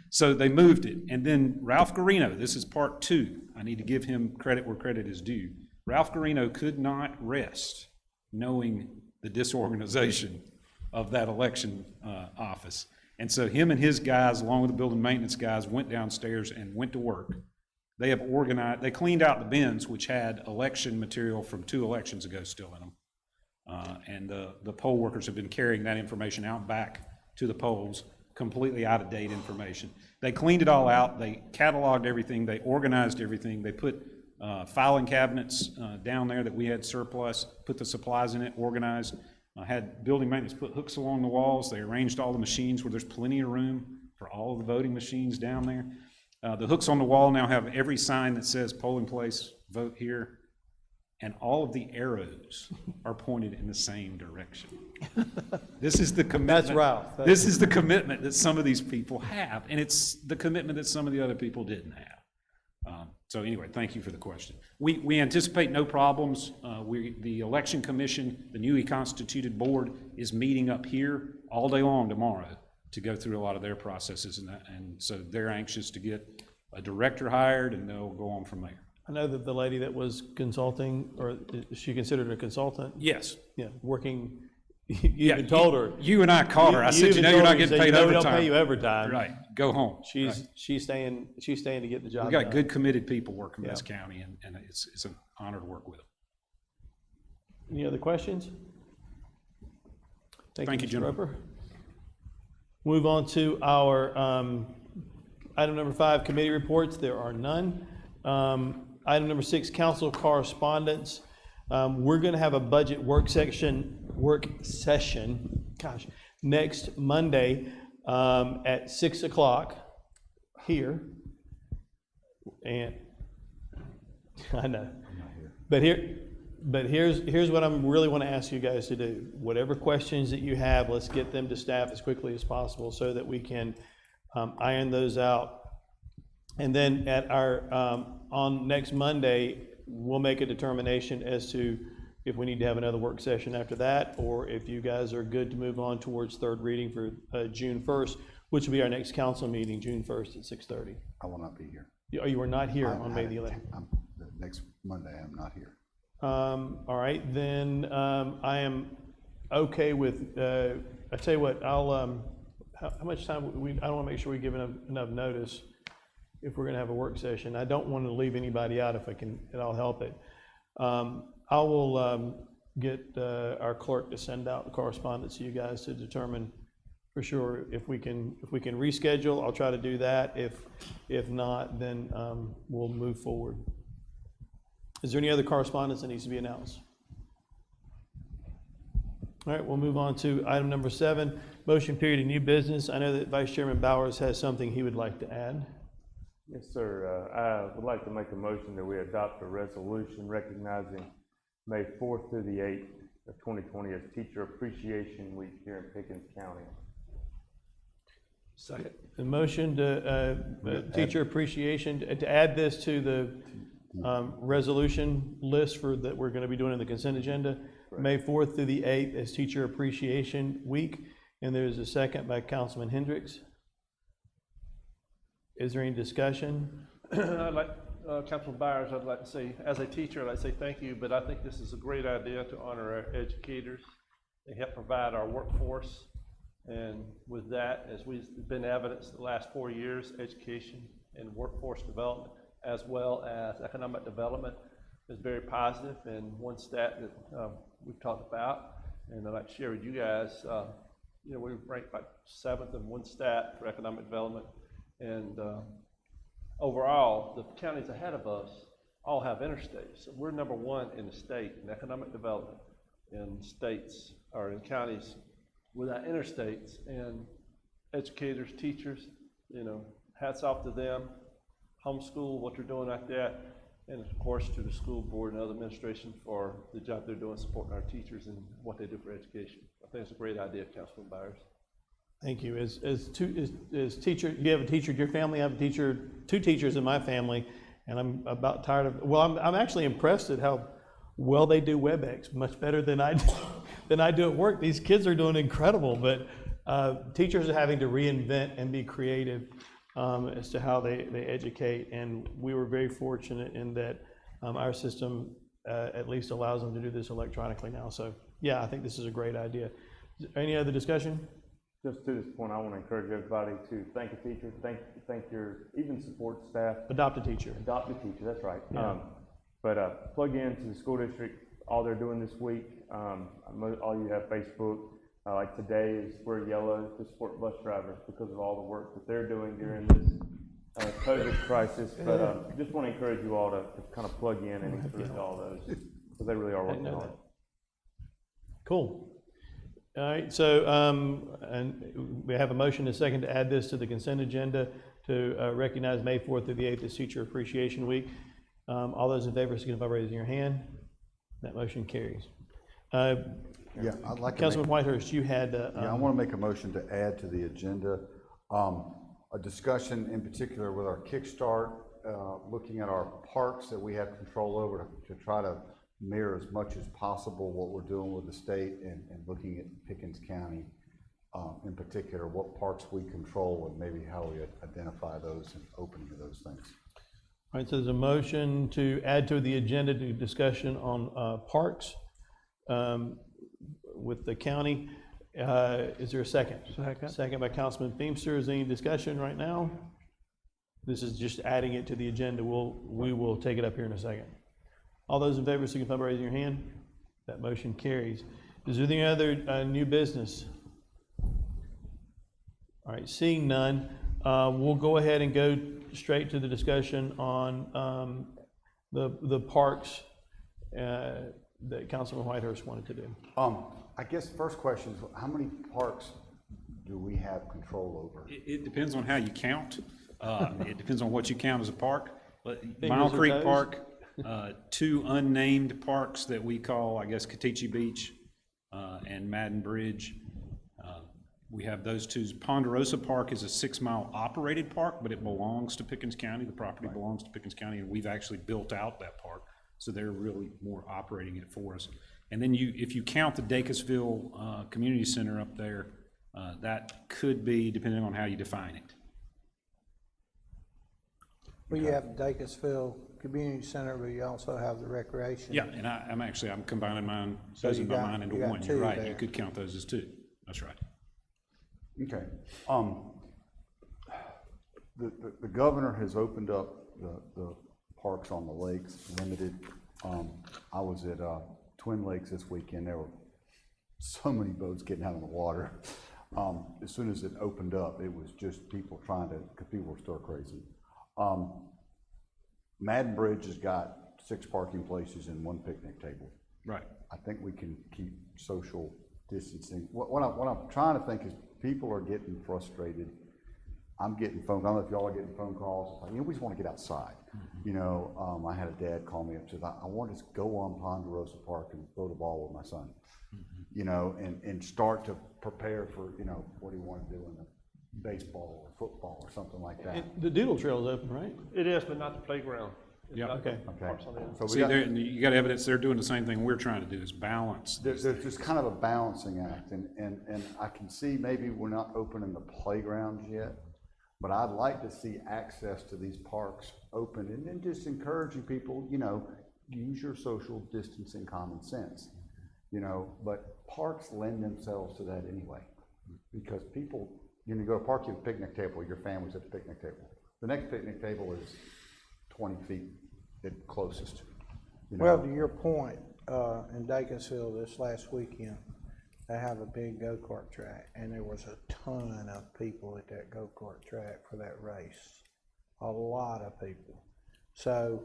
So they moved it. And then Ralph Garino, this is part 2. I need to give him credit where credit is due. Ralph Garino could not rest knowing the disorganization of that election office. And so him and his guys, along with the building maintenance guys, went downstairs and went to work. They have organized, they cleaned out the bins, which had election material from 2 elections ago still in them. And the poll workers have been carrying that information out back to the polls, completely out-of-date information. They cleaned it all out, they cataloged everything, they organized everything, they put filing cabinets down there that we had surplus, put the supplies in it, organized. Had building maintenance put hooks along the walls. They arranged all the machines where there's plenty of room for all of the voting machines down there. The hooks on the wall now have every sign that says polling place, vote here, and all of the arrows are pointed in the same direction. This is the commitment. That's Ralph. This is the commitment that some of these people have, and it's the commitment that some of the other people didn't have. So anyway, thank you for the question. We anticipate no problems. The election commission, the newly constituted board, is meeting up here all day long tomorrow to go through a lot of their processes, and so they're anxious to get a director hired, and they'll go on from there. I know that the lady that was consulting, or is she considered a consultant? Yes. Yeah, working, you Yeah, even told her. You and I called her. I said, even you're told not her, getting said, paid we overtime. don't pay you overtime. Right, go home. Right. She's staying to get the job We done. got good committed people working in this Yeah. county, and it's an honor to work with them. Any other questions? Thank you, Mr. Jim. Roper. Move on to our item number 5, committee reports. There are none. Item number 6, council correspondence. We're going to have a budget work session, next Monday at 6 o'clock here. And I know, but here's what I'm really want to ask you guys to do. Whatever questions that you have, let's get them to staff as quickly as possible so that we can iron those out. And then at our on next Monday, we'll make a determination as to if we need to have another work session after that, or if you guys are good to move on towards third reading for June 1st, which will be our next council meeting, June 1st at 6:30. I will not be here. You are not here on May the 11th. The next Monday, I'm not here. All right, then I am okay with, I tell you what, I'll, how much time, I don't want to make sure we give enough notice if we're going to have a work session. I don't want to leave anybody out if I can, and I'll help it. I will get our clerk to send out the correspondence to you guys to determine for sure if we can reschedule. I'll try to do that. If not, then we'll move forward. Is there any other correspondence that needs to be announced? All right, we'll move on to item number 7, motion period and new business. I know that Vice Chairman Bowers has something he would like to add. Yes, sir. I would like to make a motion that we adopt a resolution recognizing May 4th through the 8th of 2020 as Teacher Appreciation Week here in Pickens County. Second. The motion to teacher appreciation, to add this to the resolution list for that we're going to be doing in the consent agenda, correct. May 4th through the 8th as Teacher Appreciation Week, and there's a second by Councilman Hendricks. Is there any discussion? I'd like, Councilman Byers, I'd like to say, as a teacher, I'd like to say thank you, but I think this is a great idea to honor our educators. They help provide our workforce, and with that, as we've been evidenced the last 4 years, education and workforce development, as well as economic development, is very positive. And one stat that we've talked about, and I'd like to share with you guys, you know, we ranked like 7th in one stat for economic development. And overall, the counties ahead of us all have interstates. So we're number 1 in the state in economic development in states or in counties without interstates. And educators, teachers, you know, hats off to them. Homeschool, what they're doing like that. And of course to the school board and other administration for the job they're doing supporting our teachers and what they do for education. I think it's a great idea, Councilman Byers. Thank you. As teacher, you have a teacher in your family. I have a teacher, 2 teachers in my family, and I'm about tired of. Well, I'm actually impressed at how well they do WebEx, much better than I do at work. These kids are doing incredible, but teachers are having to reinvent and be creative as to how they educate. And we were very fortunate in that our system at least allows them to do this electronically now. So yeah, I think this is a great idea. Any other discussion? Just to this point, I want to encourage everybody to thank a teacher, thank your even support staff. Adopt a teacher. Adopt a teacher, that's right. Yeah. But plug into the school district, all they're doing this week. All you have Facebook. Like today is we're yellow to support bus drivers because of all the work that they're doing during this COVID crisis. But just want to encourage you all to kind of plug in and include all those because they really are working hard. Cool. All right, so, and we have a motion and a second to add this to the consent agenda to recognize May 4th through the 8th as Teacher Appreciation Week. All those in favor, signify by raising your hand. That motion carries. Yeah, I'd like to Councilman Whitehurst, you had. I want to make a motion to add to the agenda a discussion in particular with our Kickstart, looking at our parks that we have control over to try to mirror as much as possible what we're doing with the state and looking at Pickens County in particular, what parks we control and maybe how we identify those and opening of those things. All right, so there's a motion to add to the agenda to discussion on parks with the county. Is there a second? Second. Second by Councilman Feemster. Is there any discussion right now? This is just adding it to the agenda. We will take it up here in a second. All those in favor signify by raising your hand. That motion carries. Is there any other new business? All right, seeing none, we'll go ahead and go straight to the discussion on the parks that Councilman Whitehurst wanted to do. I guess first question is, how many parks do we have control over? It depends on how you count. It depends on what you count as a park. But Fingers Mile or Creek toes? Park, 2 unnamed parks that we call, I guess, Katichi Beach and Madden Bridge. We have those 2. Ponderosa Park is a 6-mile operated park, but it belongs to Pickens County. The property belongs to Pickens County, and we've actually built out that park. So they're really more operating it for us. And then if you count the Dacusville Community Center up there, that could be, depending on how you define it. Well, you have Dacusville Community Center, but you also have the recreation. Yeah, and I'm combining mine, So both you of my got- mind into you got one. You're two right, you there. could count those as 2. That's right. Okay. The governor has opened up the parks on the lakes, limited. I was at Twin Lakes this weekend. There were so many boats getting out of the water. As soon as it opened up, it was just people because people were stir crazy. Madden Bridge has got 6 parking places and 1 picnic table. Right. I think we can keep social distancing. What I'm trying to think is people are getting frustrated. I'm getting phone calls. I don't know if y'all are getting phone calls. Like, we just want to get outside. You know, I had a dad call me up and said, I want to go on Ponderosa Park and throw the ball with my son. You know, and start to prepare for, you know, what he wanted to do in the baseball or football or something like that. The Doodle Trail's open, right? It is, but not the playground. It's Yeah. got Okay. parks on the inside. So we See, got, you got evidence they're doing the same thing we're trying to do, is balance. there's just kind of a balancing act, and I can see maybe we're not opening the playgrounds yet, but I'd like to see access to these parks open, and then just encouraging people, you know, use your social distancing common sense, you know, but parks lend themselves to that anyway, because people, you know, you go to a park, you have a picnic table, your family's at the picnic table. The next picnic table is 20 feet at closest. You know? Well, to your point, in Dacusville this last weekend, they have a big go-kart track, and there was a ton of people at that go-kart track for that race. A lot of people. So,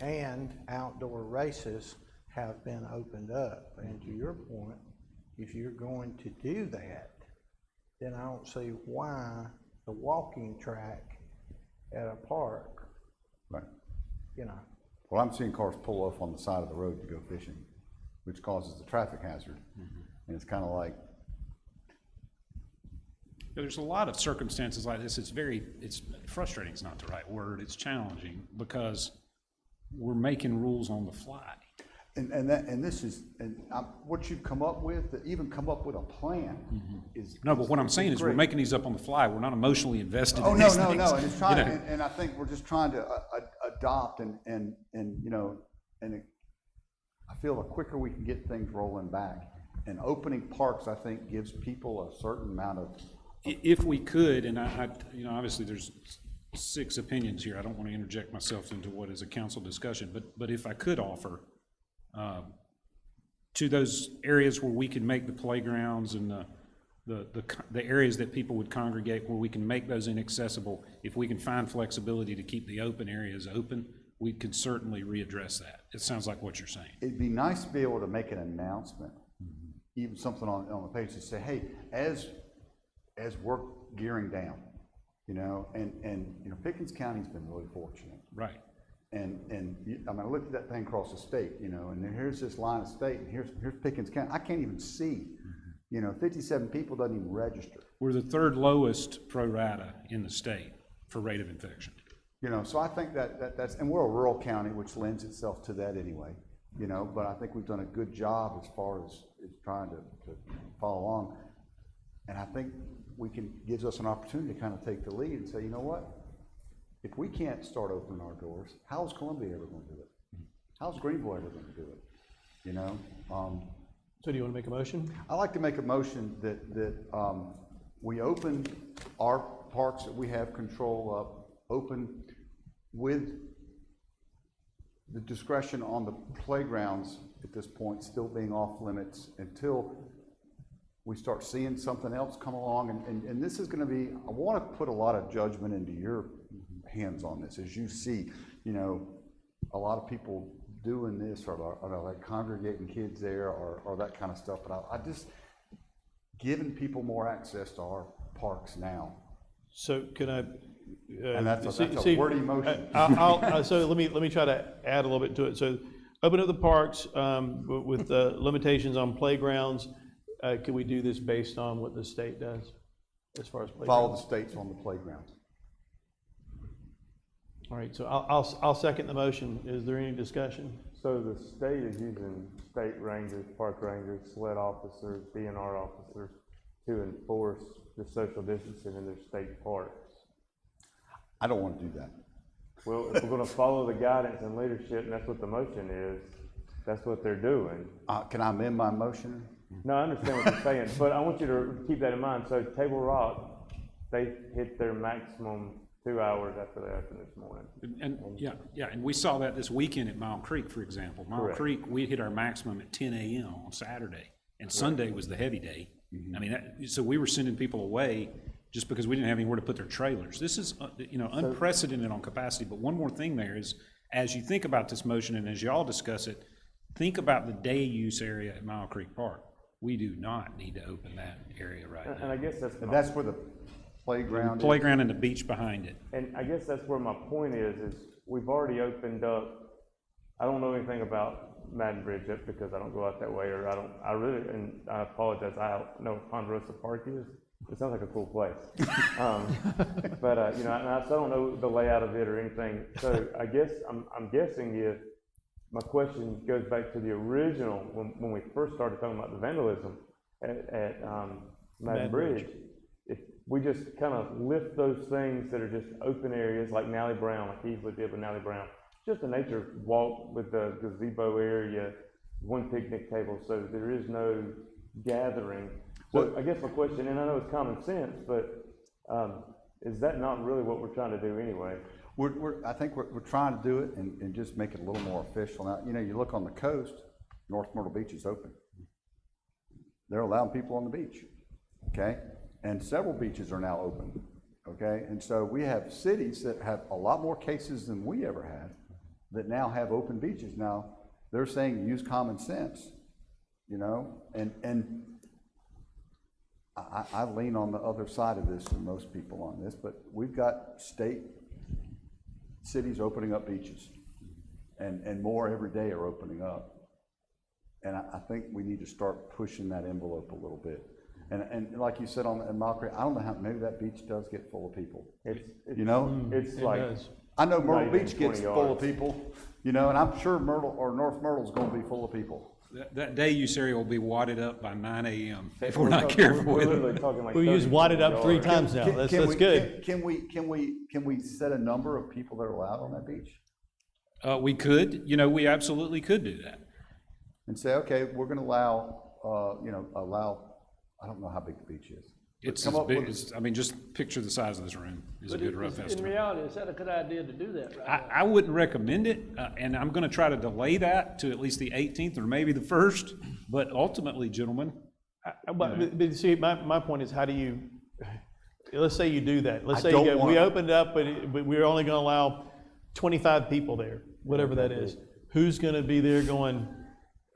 and outdoor races have been opened up. And to your point, if you're going to do that, then I don't see why the walking track at a park, Right. you know. Well, I'm seeing cars pull off on the side of the road to go fishing, which causes a traffic hazard. And it's kind of like, There's a lot of circumstances like this. It's frustrating is not the right word. It's challenging because we're making rules on the fly. what you've come up with, to even come up with a plan is. No, but what I'm saying is we're great. making these up on the fly. We're not emotionally invested Oh, in no, these no, things. no, and it's trying, You know? and I think we're just trying to adopt and, you know, I feel the quicker we can get things rolling back, and opening parks, I think, gives people a certain amount of. If we could, and I, you know, obviously there's 6 opinions here. I don't want to interject myself into what is a council discussion, but if I could offer, to those areas where we can make the playgrounds and the areas that people would congregate, where we can make those inaccessible, if we can find flexibility to keep the open areas open, we could certainly readdress that. It sounds like what you're saying. It'd be nice to be able to make an announcement, even something on the page to say, hey, as we're gearing down, you know, and you know, Pickens County's been really fortunate. Right. And I mean, I looked at that thing across the state, you know, and then here's this line of state, and here's Pickens County. I can't even see, you know, 57 people doesn't even register. We're the 3rd lowest pro rata in the state for rate of infection. You know, so I think that's, and we're a rural county, which lends itself to that anyway, you know, but I think we've done a good job as far as trying to follow along. And I think gives us an opportunity to kind of take the lead and say, you know what? If we can't start opening our doors, how's Columbia ever gonna do it? How's Greenville ever gonna do it? You know? So do you want to make a motion? I'd like to make a motion that we open our parks that we have control of, open with the discretion on the playgrounds at this point still being off limits until we start seeing something else come along. And this is gonna be, I wanna put a lot of judgment into your hands on this. As you see, you know, a lot of people doing this or like congregating kids there or that kind of stuff, but I just, giving people more access to our parks now. So can I? And that's a wordy motion. So let me try to add a little bit to it. So open up the parks with limitations on playgrounds. Can we do this based on what the state does as far as playgrounds? Follow the states on the playgrounds. All right, so I'll second the motion. Is there any discussion? So the state is using state rangers, park rangers, SLED officers, DNR officers to enforce the social distancing in their state parks. I don't want to do that. Well, if we're gonna follow the guidance and leadership, and that's what the motion is, that's what they're doing. Can I amend my motion? No, I understand what you're saying, but I want you to keep that in mind. So Table Rock, they hit their maximum 2 hours after they opened this morning. And and we saw that this weekend at Mile Creek, for example. Mile Creek, we hit our maximum at 10 a.m. on Saturday, and Sunday was the heavy day. I mean, so we were sending people away just because we didn't have anywhere to put their trailers. This is, unprecedented on capacity. But one more thing there is, as you think about this motion and as y'all discuss it, think about the day use area at Mile Creek Park. We do not need to open that area right now. And I guess That's where the playground is. Playground and the beach behind it. And I guess that's where my point is we've already opened up. I don't know anything about Madden Bridge yet because I don't go out that way, or and I apologize, I don't know what Ponderosa Park is. It sounds like a cool place. But and I still don't know the layout of it or anything. So I guess I'm guessing if my question goes back to the original, when we first started talking about the vandalism at Madden Bridge, if we just kind of lift those things that are just open areas like Nally Brown, like he usually did with Nally Brown, just a nature walk with the gazebo area, one picnic table, so there is no gathering. So I guess my question, and I know it's common sense, but is that not really what we're trying to do anyway? I think we're trying to do it and just make it a little more official. Now, you look on the coast, North Myrtle Beach is open. They're allowing people on the beach, okay? And several beaches are now open, okay? And so we have cities that have a lot more cases than we ever had that now have open beaches. Now, they're saying use common sense, and I lean on the other side of this than most people on this, but we've got cities opening up beaches, and more every day are opening up. And I think we need to start pushing that envelope a little bit. And like you said in Mile Creek, I don't know how, maybe that beach does get full of people. It like, does. I know Myrtle Beach gets 20 full of yards. people, and I'm sure Myrtle or North Myrtle's gonna be full of people. That day use area will be wadded up by 9 a.m. if we're not careful We're with it. literally talking like We use 30 wadded up 3 yards. times now. That's good. Can we set a number of people that are allowed on that beach? We could, we absolutely could do that. And say, okay, we're gonna allow, I don't know how big the beach is. It's come as up big with- as, just picture the size of this room is a But good rough in estimate. reality, is that a good idea to do that right now? I wouldn't recommend it, and I'm gonna try to delay that to at least the 18th or maybe the 1st, but ultimately, gentlemen, But see, my point is, how do you, let's say you do that. Let's I say don't we wanna- opened up, but we're only gonna allow 25 people there, whatever that is. Who's gonna be there going,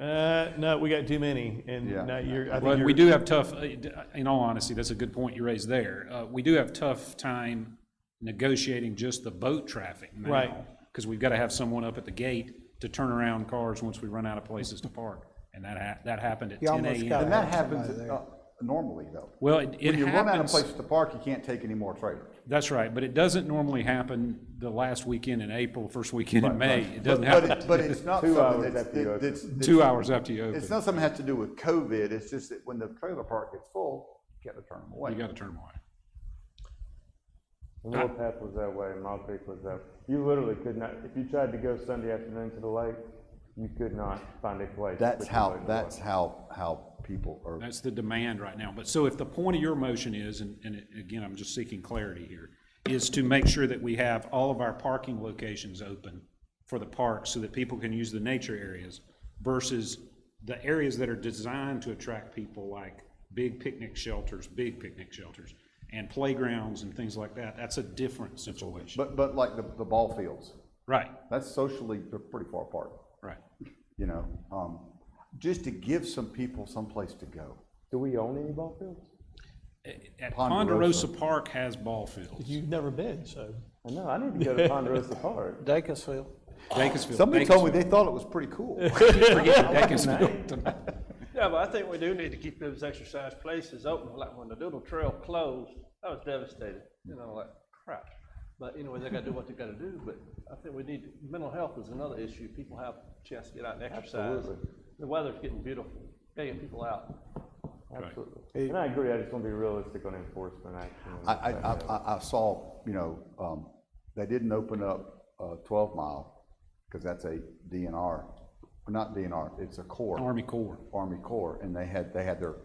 no, we got too many, and Yeah. now I think well, you're. we do have tough, in all honesty, that's a good point you raised there. We do have tough time negotiating just the boat traffic now. Right. Because we've got to have someone up at the gate to turn around cars once we run out of places to park. And that happened at You 10 almost a.m. gotta And that have happens somebody there. normally, though. Well, it When you run out of happens, places to park, you can't take any more trailers. that's right, but it doesn't normally happen the last weekend in April, first weekend in May. It doesn't But happen but it's not 2 something hours after you open. that's 2 hours after you It's open. not something that has to do with COVID, it's just that when the trailer park gets full, you gotta turn them away. You got to turn them away. Warpath was that way, Mile Creek was that, you literally could not, if you tried to go Sunday afternoon to the lake, you could not find a place. That's that you would how, go. how people are, That's the demand right now. But so if the point of your motion is, again, I'm just seeking clarity here, is to make sure that we have all of our parking locations open for the parks so that people can use the nature areas versus the areas that are designed to attract people, like big picnic shelters, and playgrounds and things like that, that's a different situation. but like the ball fields, Right, that's socially, they're pretty far apart, right. you know? Just to give some people someplace to go. Do we own any ball fields? At Ponderosa. Ponderosa Park has ball fields. You've never been, so. I know, I need to go to Ponderosa Park. Dacusville. Dacusville. Somebody told me they thought it was pretty cool. Forget Dacusville. Yeah, but I think we do need to keep those exercise places open, like when the Doodle Trail closed, I was devastated, you know, like crap. But anyway, they gotta do what they gotta do, but I think we need, mental health is another issue, people have a chance to get out and exercise. Absolutely. The weather's getting beautiful, gotta get people out. Absolutely. And I agree, I just want to be realistic on enforcement action. I saw, you know, they didn't open up 12 Mile, because that's a DNR, not DNR, it's a Corps. Army Corps. Army Corps, and they had their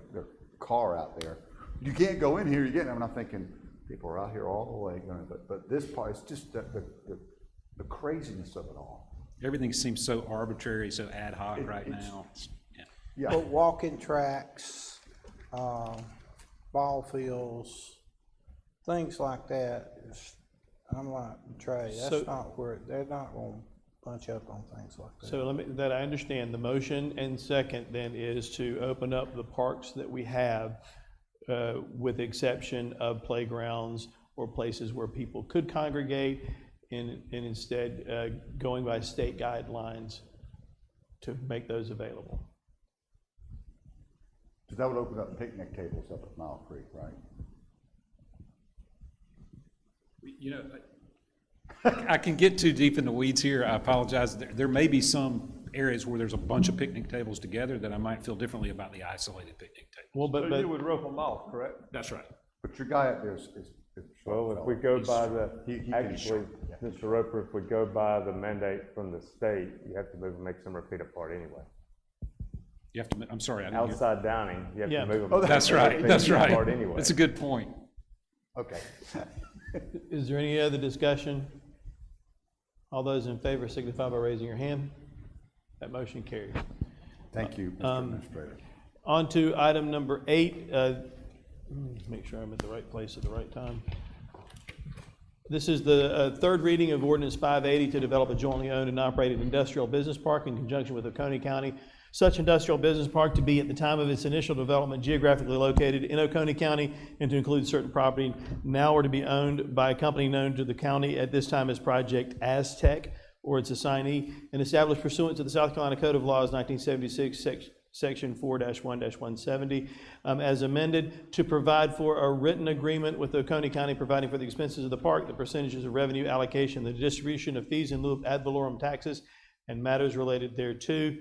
car out there. You can't go in here, you get, and I'm thinking, people are out here all the way, but this part, it's just the craziness of it all. Everything seems so arbitrary, so ad hoc right now. Yeah. Yeah, But walking tracks, ball fields, things like that, I'm like, Trey, So- that's not where, they're not gonna bunch up on things like that. So let me, that I understand, the motion and second then is to open up the parks that we have, with the exception of playgrounds or places where people could congregate, and instead, going by state guidelines to make those available. because that would open up picnic tables up at Mile Creek, right? You know, I can get too deep in the weeds here, I apologize. There may be some areas where there's a bunch of picnic tables together that I might feel differently about the isolated picnic table. Well, So you would rope them off, correct? That's right. But your guy up there is Well, if we go by He can actually, short, Mr. Roper, if we go by the mandate from the state, you have to move them, make some feet apart anyway. You have to, I'm sorry, I didn't hear. Outside dining, you have Yeah. to move them. Oh, That's right, that's right. Apart anyway. That's a good point. Okay. is there any other discussion? All those in favor signify by raising your hand. That motion carries. Thank you, Mr. Administrator. On to item number 8. Let me make sure I'm at the right place at the right time. This is the third reading of Ordinance 580 to develop a jointly owned and operated industrial business park in conjunction with Oconee County. Such industrial business park to be at the time of its initial development geographically located in Oconee County and to include certain property now or to be owned by a company known to the county at this time as Project Aztec or its assignee, and established pursuant to the South Carolina Code of Laws 1976, Section 4-1-170, as amended, to provide for a written agreement with Oconee County providing for the expenses of the park, the percentages of revenue allocation, the distribution of fees in lieu of ad valorem taxes, and matters related thereto.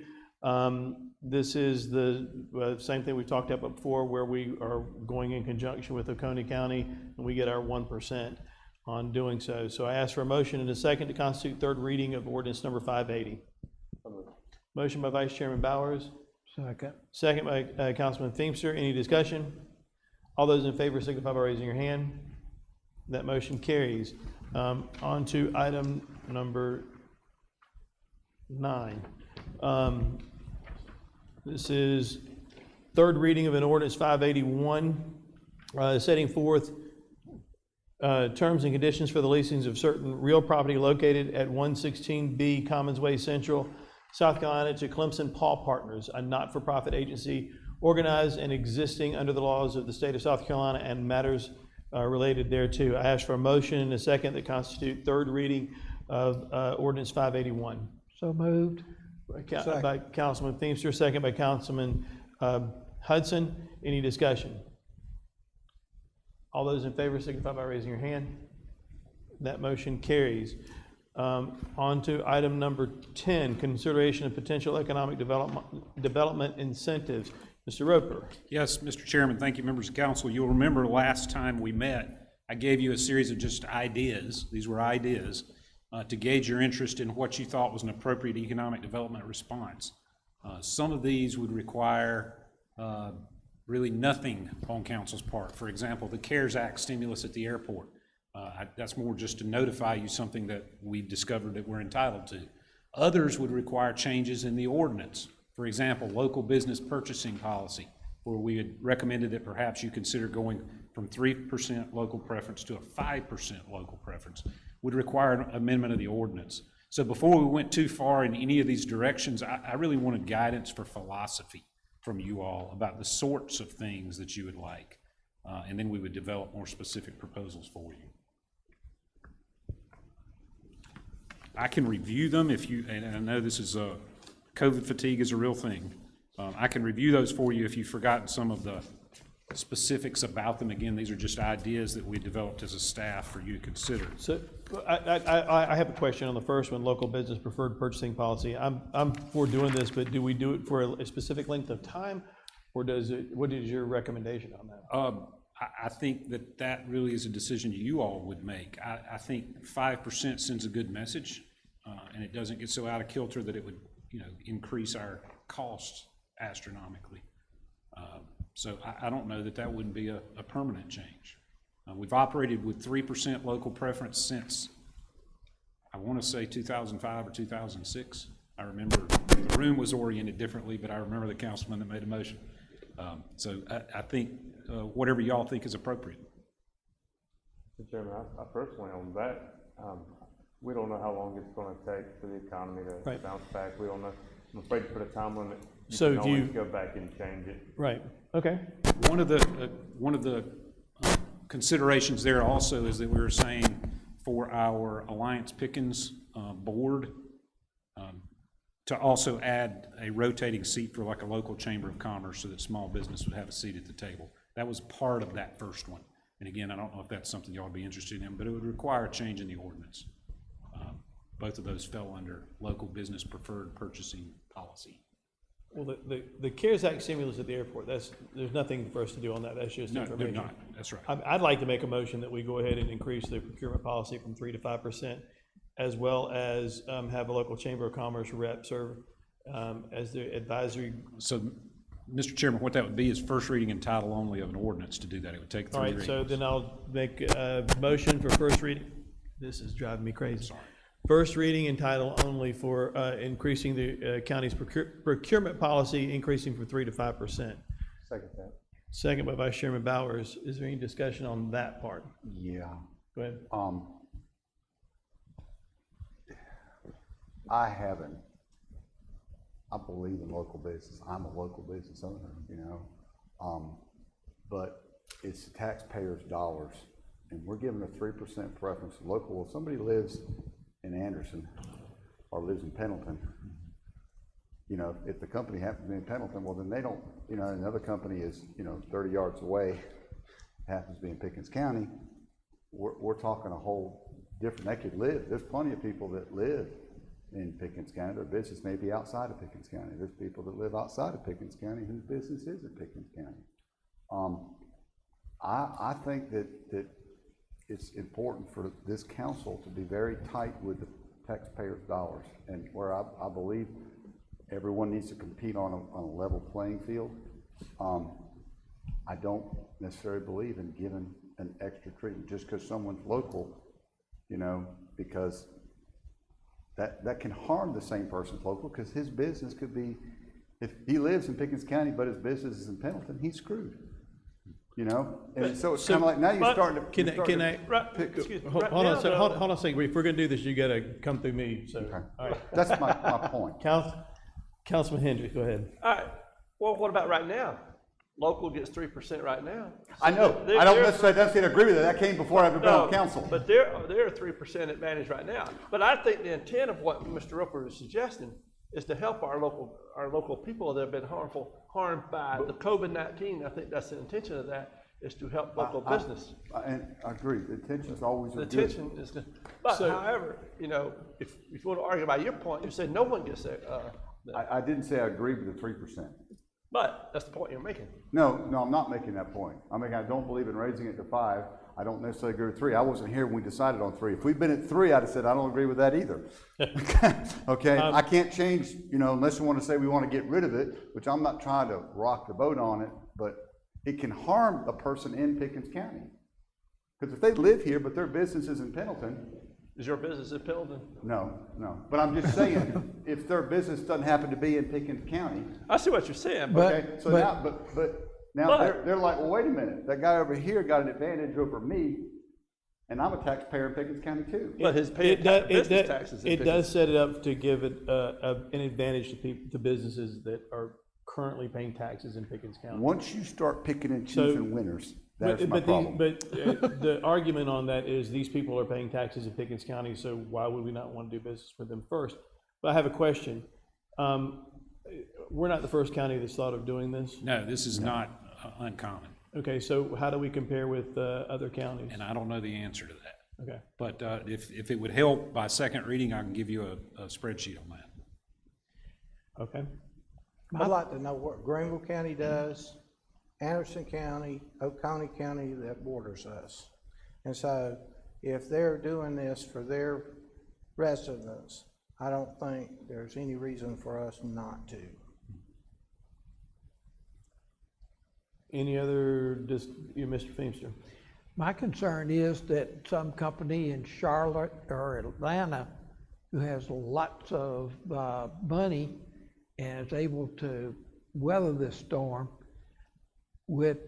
This is the same thing we talked about before, where we are going in conjunction with Oconee County, and we get our 1% on doing so. So I ask for a motion and a second to constitute third reading of ordinance number 580. Motion by Vice Chairman Bowers. Second. Second by Councilman Feemster. Any discussion? All those in favor signify by raising your hand. That motion carries. On to item number 9. This is third reading of an ordinance 581, setting forth terms and conditions for the leasings of certain real property located at 116B Commons Way Central, South Carolina, to Clemson Paw Partners, a not-for-profit agency organized and existing under the laws of the state of South Carolina and matters related thereto. I ask for a motion and a second that constitute third reading of ordinance 581. So moved. By Councilman Feemster, second by Councilman Hudson. Any discussion? All those in favor signify by raising your hand. That motion carries. On to item number 10, consideration of potential economic development incentives. Mr. Roper. Yes, Mr. Chairman, thank you, members of council. You'll remember last time we met, I gave you a series of just ideas, these were ideas, to gauge your interest in what you thought was an appropriate economic development response. Some of these would require really nothing on council's part. For example, the CARES Act stimulus at the airport. That's more just to notify you something that we've discovered that we're entitled to. Others would require changes in the ordinance. For example, local business purchasing policy, where we had recommended that perhaps you consider going from 3% local preference to a 5% local preference, would require an amendment of the ordinance. So before we went too far in any of these directions, I really wanted guidance for philosophy from you all about the sorts of things that you would like. And then we would develop more specific proposals for you. I can review them if you, and I know this is COVID fatigue is a real thing. I can review those for you if you've forgotten some of the specifics about them. Again, these are just ideas that we developed as a staff for you to consider. So I have a question on the first one, local business preferred purchasing policy. I'm for doing this, but do we do it for a specific length of time, or what is your recommendation on that? I think that really is a decision you all would make. I think 5% sends a good message, and it doesn't get so out of kilter that it would, increase our costs astronomically. So I don't know that wouldn't be a permanent change. We've operated with 3% local preference since, I want to say 2005 or 2006. I remember the room was oriented differently, but I remember the councilman that made a motion. So I think whatever y'all think is appropriate. Mr. Chairman, I personally on that, we don't know how long it's going to take for the economy to bounce back. We don't know. I'm afraid to put a time limit. So you can always go back and change it. Right. Okay. One of the considerations there also is that we were saying for our Alliance Pickens board to also add a rotating seat for like a local chamber of commerce so that small business would have a seat at the table. That was part of that first one. And again, I don't know if that's something y'all would be interested in, but it would require a change in the ordinance. Both of those fell under local business preferred purchasing policy. Well, the CARES Act stimulus at the airport, there's nothing for us to do on that. That's just information. No, not. That's right. I'd like to make a motion that we go ahead and increase the procurement policy from 3 to 5%, as well as have a local chamber of commerce rep serve as the advisory. So, Mr. Chairman, what that would be is first reading and title only of an ordinance to do that. It would take 3 readings. All right, so then I'll make a motion for first reading. This is driving me crazy. Sorry. First reading and title only for increasing the county's procurement policy, increasing from 3 to 5%. Second that. Second by Vice Chairman Bowers. Is there any discussion on that part? Yeah. Go ahead. I believe in local business. I'm a local business owner, but it's the taxpayers' dollars, and we're giving a 3% preference to local. Well, somebody lives in Anderson or lives in Pendleton, if the company happens to be in Pendleton, well, then they don't, another company is, 30 yards away, happens to be in Pickens County, we're talking a whole different, they could live, there's plenty of people that live in Pickens County, their business may be outside of Pickens County, there's people that live outside of Pickens County whose business is in Pickens County. I think that it's important for this council to be very tight with the taxpayers' dollars, and where I believe everyone needs to compete on a level playing field. I don't necessarily believe in giving an extra treatment just because someone's local, because that can harm the same person's local, because his business could be, if he lives in Pickens County but his business is in Pendleton, he's screwed. And so it's kind of like now you're starting to. Excuse me. Hold on a second. If we're going to do this, you got to come through me. So, Okay. all right. That's my point. Councilman Hendricks, go ahead. All right, well, what about right now? Local gets 3% right now. I know. I don't necessarily agree with that. That came before I've been on council. But they're a 3% advantage right now. But I think the intent of what Mr. Roper is suggesting is to help our local people that have been harmed by the COVID-19. I think that's the intention of that, is to help local business. And I agree. The intention is always The good. intention is good. But however, if you want to argue about your point, you said no one gets that. I didn't say I agree with the 3%. But that's the point you're making. No, I'm not making that point. I don't believe in raising it to 5. I don't necessarily agree with 3. I wasn't here when we decided on 3. If we'd been at 3, I'd have said, I don't agree with that either. Okay, I can't change, unless you want to say we want to get rid of it, which I'm not trying to rock the boat on it, but it can harm a person in Pickens County. Because if they live here, but their business is in Pendleton, Is your business in Pendleton? no. But I'm just saying, if their business doesn't happen to be in Pickens County, I see what you're saying, but okay, so now they're like, well, wait a minute, that guy over here got an advantage over me, and I'm a taxpayer in Pickens County too. his paying business taxes in It Pickens. does set it up to give it an advantage to people, to businesses that are currently paying taxes in Pickens County. Once you start picking and choosing winners, that's my But problem. the argument on that is these people are paying taxes in Pickens County, so why would we not want to do business with them first? But I have a question. We're not the first county that's thought of doing this. No, this is not uncommon, Okay, so how do we compare with other counties? and I don't know the answer to that. Okay, But if it would help by second reading, I can give you a spreadsheet on that. okay. I'd like to know what Greenville County does, Anderson County, Oconee County that borders us. And so if they're doing this for their residents, I don't think there's any reason for us not to. Any other, Mr. Feemster? My concern is that some company in Charlotte or Atlanta who has lots of money and is able to weather this storm would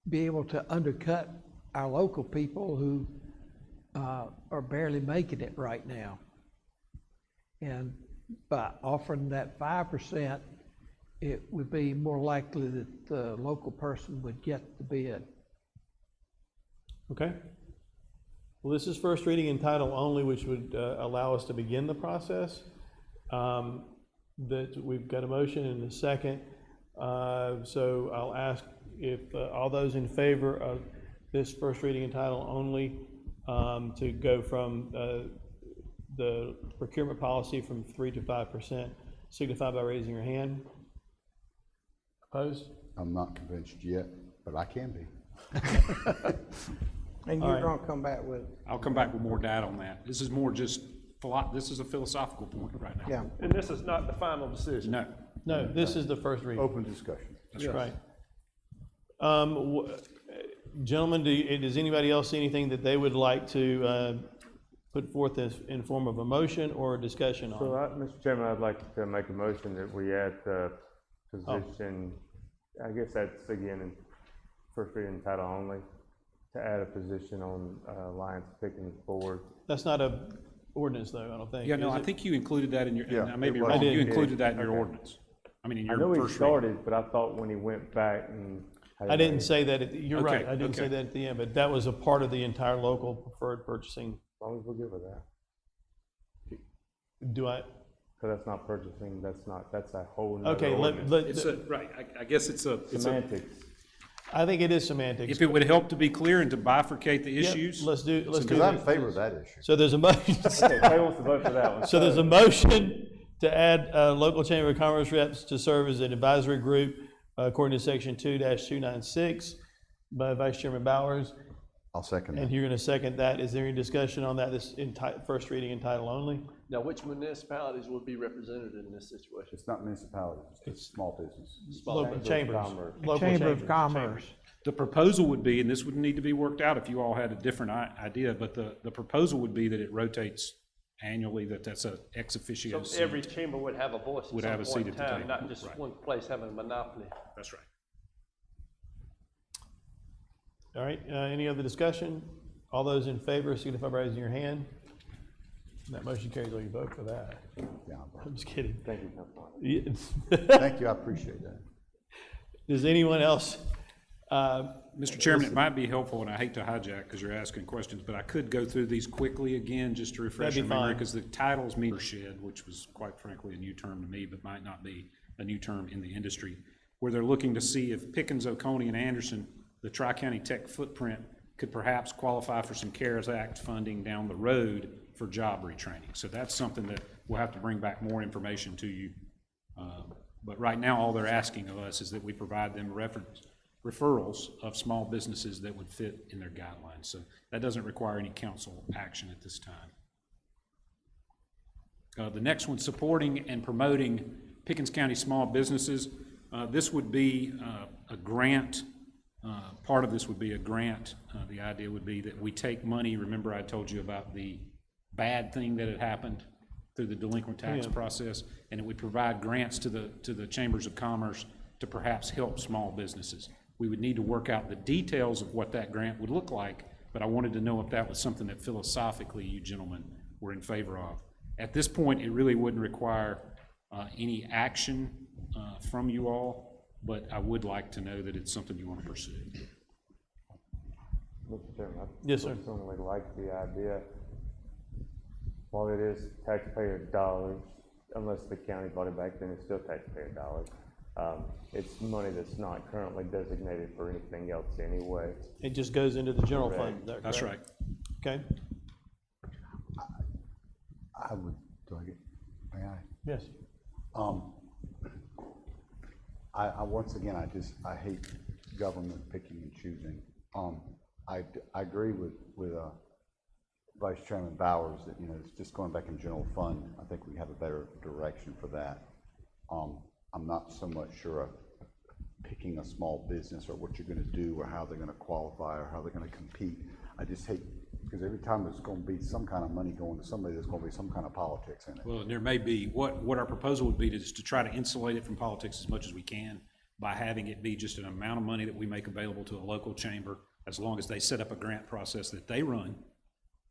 be able to undercut our local people who are barely making it right now. And by offering that 5%, it would be more likely that the local person would get the bid. Okay. Well, this is first reading in title only, which would allow us to begin the process. That we've got a motion and a second. So I'll ask if all those in favor of this first reading in title only to go from the procurement policy from 3 to 5%, signify by raising your hand. Opposed? I'm not convinced yet, but I can be. And All you're right. gonna come back with, I'll come back with more data on that. This is more just, this is a philosophical point right now. yeah. And this is not the final decision. No, No, this is the first reading. Open discussion. That's right. Gentlemen, does anybody else see anything that they would like to put forth as in form of a motion or a discussion on? So, Mr. Chairman, I'd like to make a motion that we add the position, I guess that's again in first reading title only, to add a position on Alliance Pickens Board. That's not a ordinance though, I don't think. yeah, no, is I it? think you included that in your, Yeah, and I may be it was. wrong, I did. you included that in your Okay. ordinance. I mean, in I your know he first reading. started, but I thought when he went back and. I didn't say that, you're right, Okay, I didn't say okay. that at the end, but that was a part of the entire local preferred purchasing. As long as we're good with that. Do I, Because that's not purchasing, that's a whole nother okay, ordinance. It's a, right, I guess it's a, Semantics. I think it is semantics. if it would help to be clear and to bifurcate the Yep, issues. let's do Because I'm in favor of that issue. So there's a motion, Okay, Clay wants to vote for that one. so there's a motion to add local chamber of commerce reps to serve as an advisory group according to section 2-296 by Vice Chairman Bowers, I'll second and that. you're gonna second that. Is there any discussion on that, this in first reading in title only? Now, which municipalities would be represented in this situation? It's not municipalities, it's small business. Local chambers. Commerce. Local Chamber of chambers, Commerce. The proposal would be, and this would need to be worked out if you all had a different idea, but the proposal would be that it rotates annually, that's a ex officio So seat. every chamber would have a voice Would at have some a point in seat at the time, table. not just Right. one place having a monopoly. That's right. All right, any other discussion? All those in favor, signify by raising your hand. That motion carries, will you vote for that? Yeah. I'm just kidding. Thank you, Councilman. Yeah. Thank you, I appreciate that. Does anyone else? Mr. Chairman, it might be helpful, and I hate to hijack because you're asking questions, but I could go through these quickly again, just to refresh That'd your be memory, fine. because the title's meter shed, which was quite frankly a new term to me, but might not be a new term in the industry, where they're looking to see if Pickens, Oconee, and Anderson, the Tri-County Tech footprint, could perhaps qualify for some CARES Act funding down the road for job retraining. So that's something that we'll have to bring back more information to you But right now, all they're asking of us is that we provide them referrals of small businesses that would fit in their guidelines. So that doesn't require any council action at this time. The next one, supporting and promoting Pickens County small businesses. This would be a grant. Part of this would be a grant. The idea would be that we take money. Remember, I told you about the bad thing that had happened through the delinquent tax process, and it would provide grants to the chambers of commerce to perhaps help small businesses. We would need to work out the details of what that grant would look like, but I wanted to know if that was something that philosophically you gentlemen were in favor of. At this point, it really wouldn't require any action from you all, but I would like to know that it's something you want to pursue. Mr. Chairman, I Yes, sir. personally like the idea. While it is taxpayer dollars, unless the county bought it back, then it's still taxpayer dollars. It's money that's not currently designated for anything else anyway. It just goes into the general fund, is that That's right. correct? Okay, I would, do I get, may I? yes. I once again, I hate government picking and choosing. I agree with Vice Chairman Bowers that, you know, it's just going back in general fund. I think we have a better direction for that. I'm not so much sure of picking a small business or what you're gonna do or how they're gonna qualify or how they're gonna compete. I just hate, because every time there's gonna be some kind of money going to somebody, there's gonna be some kind of politics in it. Well, and there may be, what our proposal would be is to try to insulate it from politics as much as we can by having it be just an amount of money that we make available to a local chamber, as long as they set up a grant process that they run,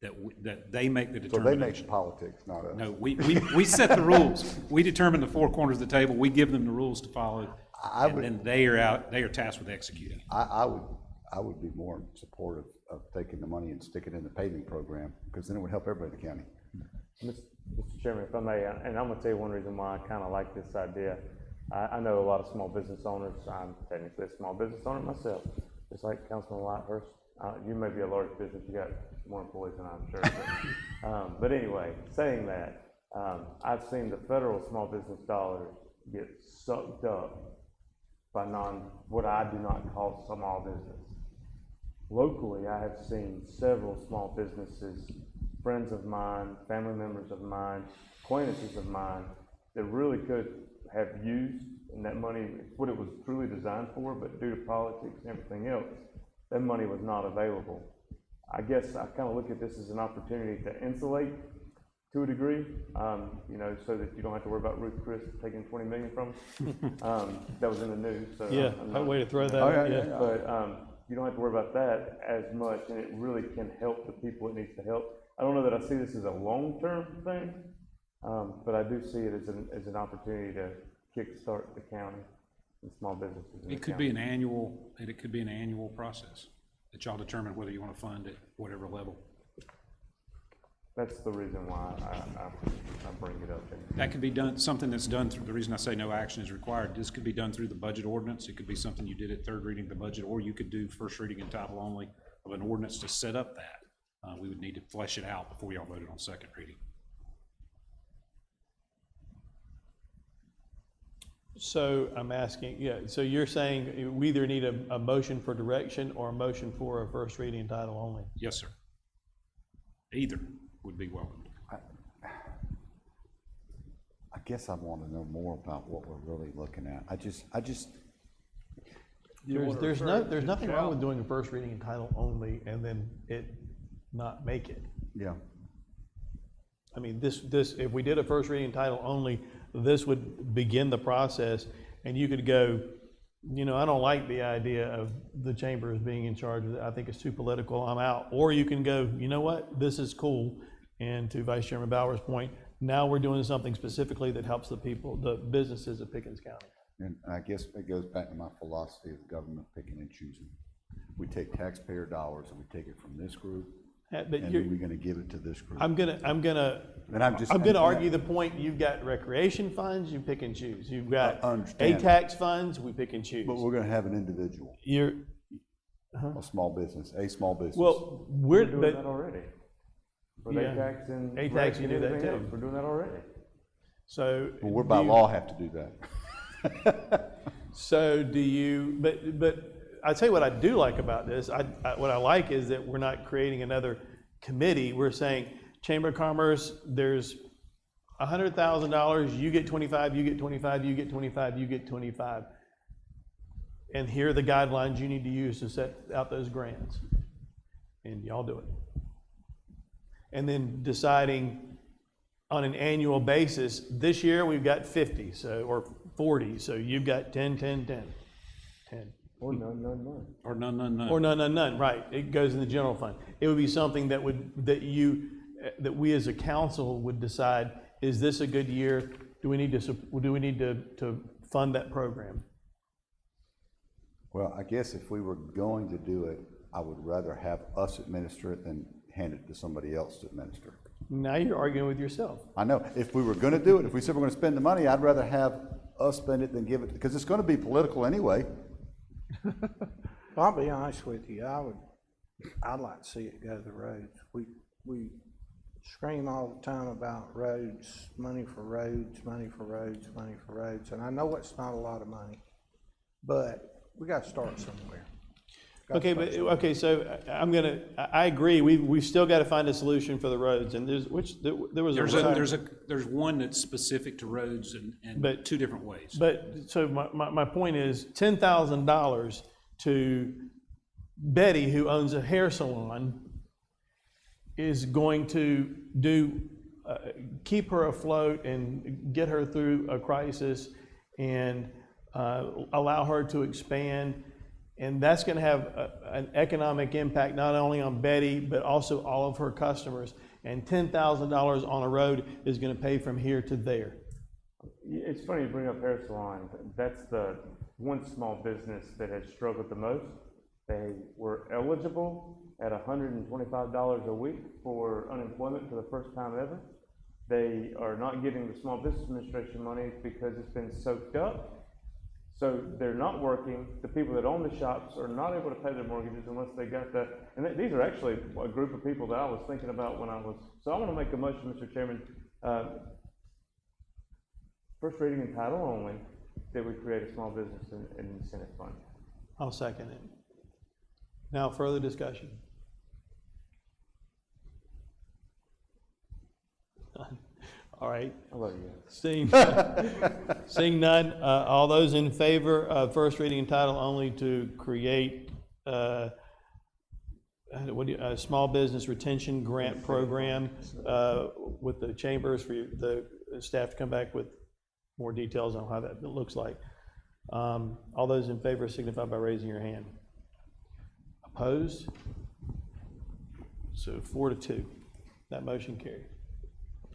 that they make the So they determination. make politics, not us. No, we set the rules. We determine the four corners of the table. We give them the rules to follow, I and would- then they are tasked with executing. I would be more supportive of taking the money and sticking it in the paving program, because then it would help everybody in the county. Mr. Chairman, if I may, and I'm gonna tell you one reason why I kinda like this idea. I know a lot of small business owners. I'm technically a small business owner myself, just like Councilman Whitehurst. You may be a large business, you got more employees than I'm sure. But anyway, saying that, I've seen the federal small business dollars get sucked up by what I do not call small business. Locally, I have seen several small businesses, friends of mine, family members of mine, acquaintances of mine, that really could have used, and that money, what it was truly designed for, but due to politics and everything else, that money was not available. I guess I kind of look at this as an opportunity to insulate to a degree, you know, so that you don't have to worry about Ruth Chris taking 20 million from us. That was in the news, so. Yeah, I'm a not- way to throw that Oh, out, yeah, yeah. yeah. But you don't have to worry about that as much, and it really can help the people it needs to help. I don't know that I see this as a long-term thing, but I do see it as an opportunity to kickstart the county and small businesses in the It could be an annual process that y'all determine whether you want to fund at whatever level. That's the reason why I bring it up. That could be done, something that's done through, the reason I say no action is required, this could be done through the budget ordinance. It could be something you did at third reading of the budget, or you could do first reading and title only of an ordinance to set up that. We would need to flesh it out before y'all voted on second reading. So I'm asking, yeah, so you're saying we either need a motion for direction or a motion for a first reading and title only? Yes, sir. Either would be welcomed. I guess I want to know more about what we're really looking at. There's nothing wrong with doing a first reading and title only and then it not make it. Yeah, I mean, if we did a first reading and title only, this would begin the process, and you could go, you know, I don't like the idea of the chambers being in charge of it. I think it's too political, I'm out. Or you can go, you know what, this is cool. And to Vice Chairman Bauer's point, now we're doing something specifically that helps the people, the businesses of Pickens County. and I guess it goes back to my philosophy of government picking and choosing. We take taxpayer dollars and we take it from this group, But and then we're gonna give it to this group. I'm gonna And I'm just- argue the point, you've got recreation funds, you pick and choose. You've got I understand. tax funds, we pick and choose. But we're gonna have an individual, You're, a small business. well, We're doing that already. For Yeah. ATAX and. ATAX, you do that everything too. else, we're doing that already. so. Well, we're by do you- law have to do that. So do you, but I tell you what I do like about this, what I like is that we're not creating another committee. We're saying, Chamber of Commerce, there's $100,000, you get 25, you get 25, you get 25, you get 25. And here are the guidelines you need to use to set out those grants. And y'all do it. And then deciding on an annual basis, this year we've got 50, so, or 40, so you've got 10, 10, 10, 10. Or none, none, none. Or none, none, none. Or none, none, none, right. It goes in the general fund. It would be something that that we as a council would decide, is this a good year? Do we need to fund that program? Well, I guess if we were going to do it, I would rather have us administer it than hand it to somebody else to administer. Now you're arguing with yourself. I know, if we were gonna do it, if we said we're gonna spend the money, I'd rather have us spend it than give it, because it's gonna be political anyway. I'll be honest with you, I'd like to see it go to the roads. We scream all the time about roads, money for roads, money for roads, money for roads, and I know it's not a lot of money, but we gotta start somewhere. Okay, so I agree, we've still got to find a solution for the roads, and there was There's one that's specific to roads and But- two different ways. But, so my point is, $10,000 to Betty, who owns a hair salon, is going to keep her afloat and get her through a crisis and allow her to expand. And that's going to have an economic impact not only on Betty, but also all of her customers. And $10,000 on a road is going to pay from here to there. It's funny you bring up hair salon. That's the one small business that has struggled the most. They were eligible at $125 a week for unemployment for the first time ever. They are not getting the Small Business Administration money because it's been soaked up. So they're not working. The people that own the shops are not able to pay their mortgages unless they got that. And these are actually a group of people that I was thinking about when I was. So I want to make a motion, Mr. Chairman. First reading and title only, that we create a small business and incentive fund. I'll second it. Now, further discussion. All right. I love you. Seeing none, all those in favor of first reading and title only to create a small business retention grant program with the chambers for the staff to come back with more details on how that looks like. All those in favor signify by raising your hand. Opposed? So 4-2. That motion carried.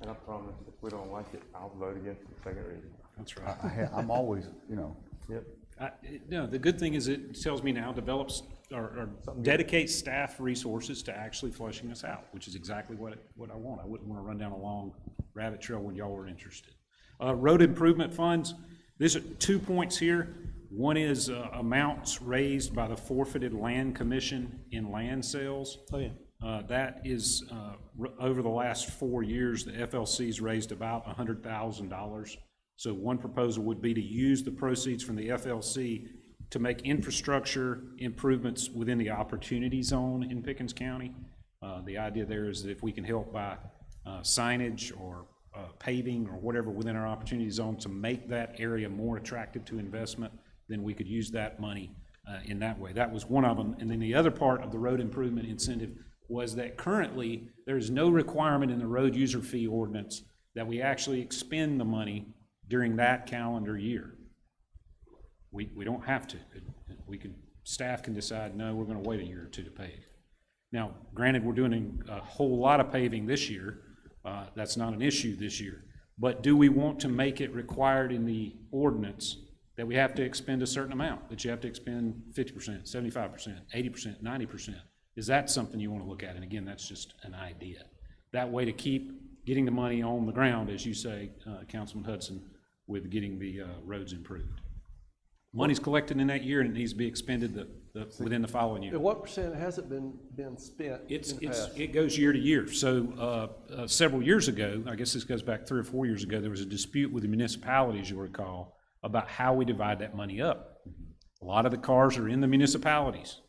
And I promise, if we don't like it, I'll vote against the second reading. That's right. I'm always, Yep. No, the good thing is it tells me now develops or dedicates staff resources to actually flushing us out, which is exactly what I want. I wouldn't want to run down a long rabbit trail when y'all were interested. Road improvement funds, there's 2 points here. One is amounts raised by the forfeited land commission in land sales. Oh, yeah. That is, over the last 4 years, the FLC's raised about $100,000. So one proposal would be to use the proceeds from the FLC to make infrastructure improvements within the opportunity zone in Pickens County. The idea there is that if we can help by signage or paving or whatever within our opportunity zone to make that area more attractive to investment, then we could use that money in that way. That was one of them. And then the other part of the road improvement incentive was that currently there is no requirement in the road user fee ordinance that we actually expend the money during that calendar year. We don't have to. Staff can decide, no, we're going to wait a year or two to pave. Now, granted, we're doing a whole lot of paving this year. That's not an issue this year. But do we want to make it required in the ordinance that we have to expend a certain amount, that you have to expend 50%, 75%, 80%, 90%? Is that something you want to look at? And again, that's just an idea. That way to keep getting the money on the ground, as you say, Councilman Hudson, with getting the roads improved. Money's collected in that year and it needs to be expended within the following year. And what percent hasn't been spent in the past? It goes year to year. So several years ago, I guess this goes back 3 or 4 years ago, there was a dispute with the municipality, as you'll recall, about how we divide that money up. A lot of the cars are in the municipalities.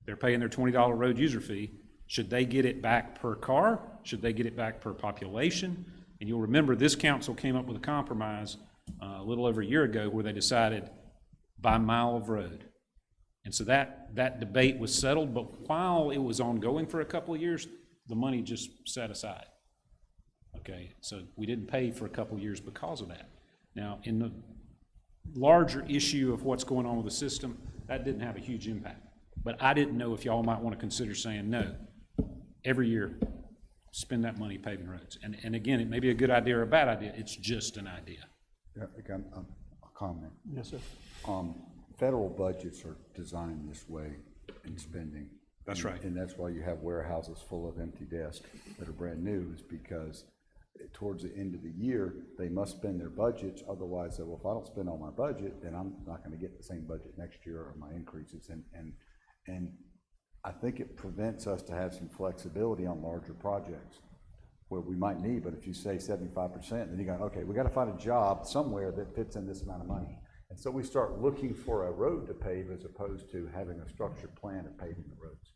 They're paying their $20 road user fee. Should they get it back per car? Should they get it back per population? And you'll remember this council came up with a compromise a little over a year ago where they decided by mile of road. And so that debate was settled, but while it was ongoing for a couple of years, the money just set aside. Okay, so we didn't pay for a couple of years because of that. Now, in the larger issue of what's going on with the system, that didn't have a huge impact. But I didn't know if y'all might want to consider saying, no, every year, spend that money paving roads. And again, it may be a good idea or a bad idea, it's just an idea. Yeah, again, a comment. Yes, sir. Federal budgets are designed this way in spending. That's right. And that's why you have warehouses full of empty desks that are brand new, is because towards the end of the year, they must spend their budgets, otherwise, well, if I don't spend all my budget, then I'm not gonna get the same budget next year or my increases, and I think it prevents us to have some flexibility on larger projects where we might need, but if you say 75%, then you go, okay, we gotta find a job somewhere that fits in this amount of money. And so we start looking for a road to pave as opposed to having a structured plan of paving the roads.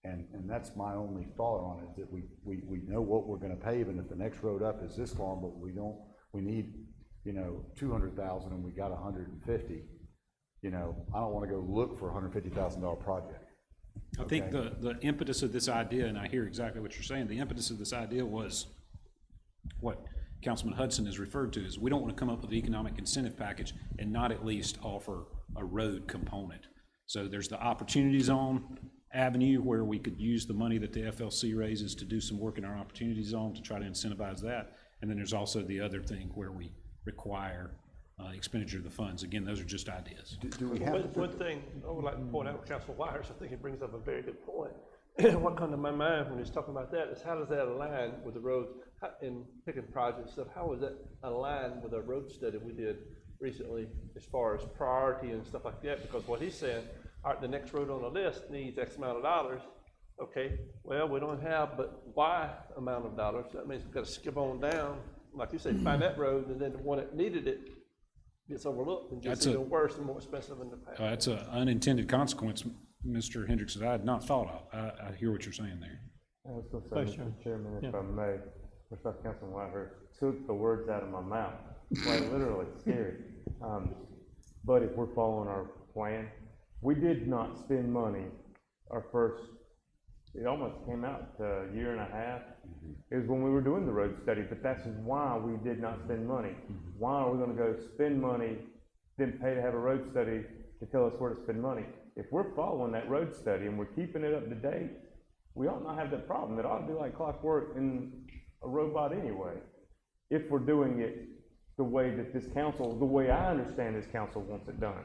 And that's my only thought on it, that we know what we're gonna pave, and if the next road up is this long, but we need, 200,000 and we got 150, I don't wanna go look for a $150,000 project. I think the impetus of this idea, and I hear exactly what you're saying, the impetus of this idea was what Councilman Hudson has referred to, is we don't want to come up with an economic incentive package and not at least offer a road component. So there's the Opportunity Zone avenue where we could use the money that the FLC raises to do some work in our Opportunity Zone to try to incentivize that. And then there's also the other thing where we require expenditure of the funds. Again, those are just ideas. Do we have to One thing I would like to point out, Councilman Whitehurst, I think he brings up a very good point. What comes to my mind when he's talking about that is how does that align with the roads in Pickens project and stuff? How was that aligned with a road study we did recently as far as priority and stuff like that? Because what he's saying, all right, the next road on the list needs X amount of dollars. Okay, well, we don't have but Y amount of dollars. That means we've got to skip on down, like you say, find that road, and then the one that needed it gets overlooked and gets even worse and more expensive in the past. That's an unintended consequence, Mr. Hendricks, that I had not thought of. I hear what you're saying there. I was going to say, Mr. Chairman, if I may, Mr. Councilman Whitehurst took the words out of my mouth, quite literally, scary. But if we're following our plan, we did not spend money our first, it almost came out to a year and a half. It was when we were doing the road study, but that's why we did not spend money. Why are we going to go spend money, then pay to have a road study to tell us where to spend money? If we're following that road study and we're keeping it up to date, we ought not have that problem. It ought to be like clockwork in a robot anyway, if we're doing it the way that this council, the way I understand this council wants it done.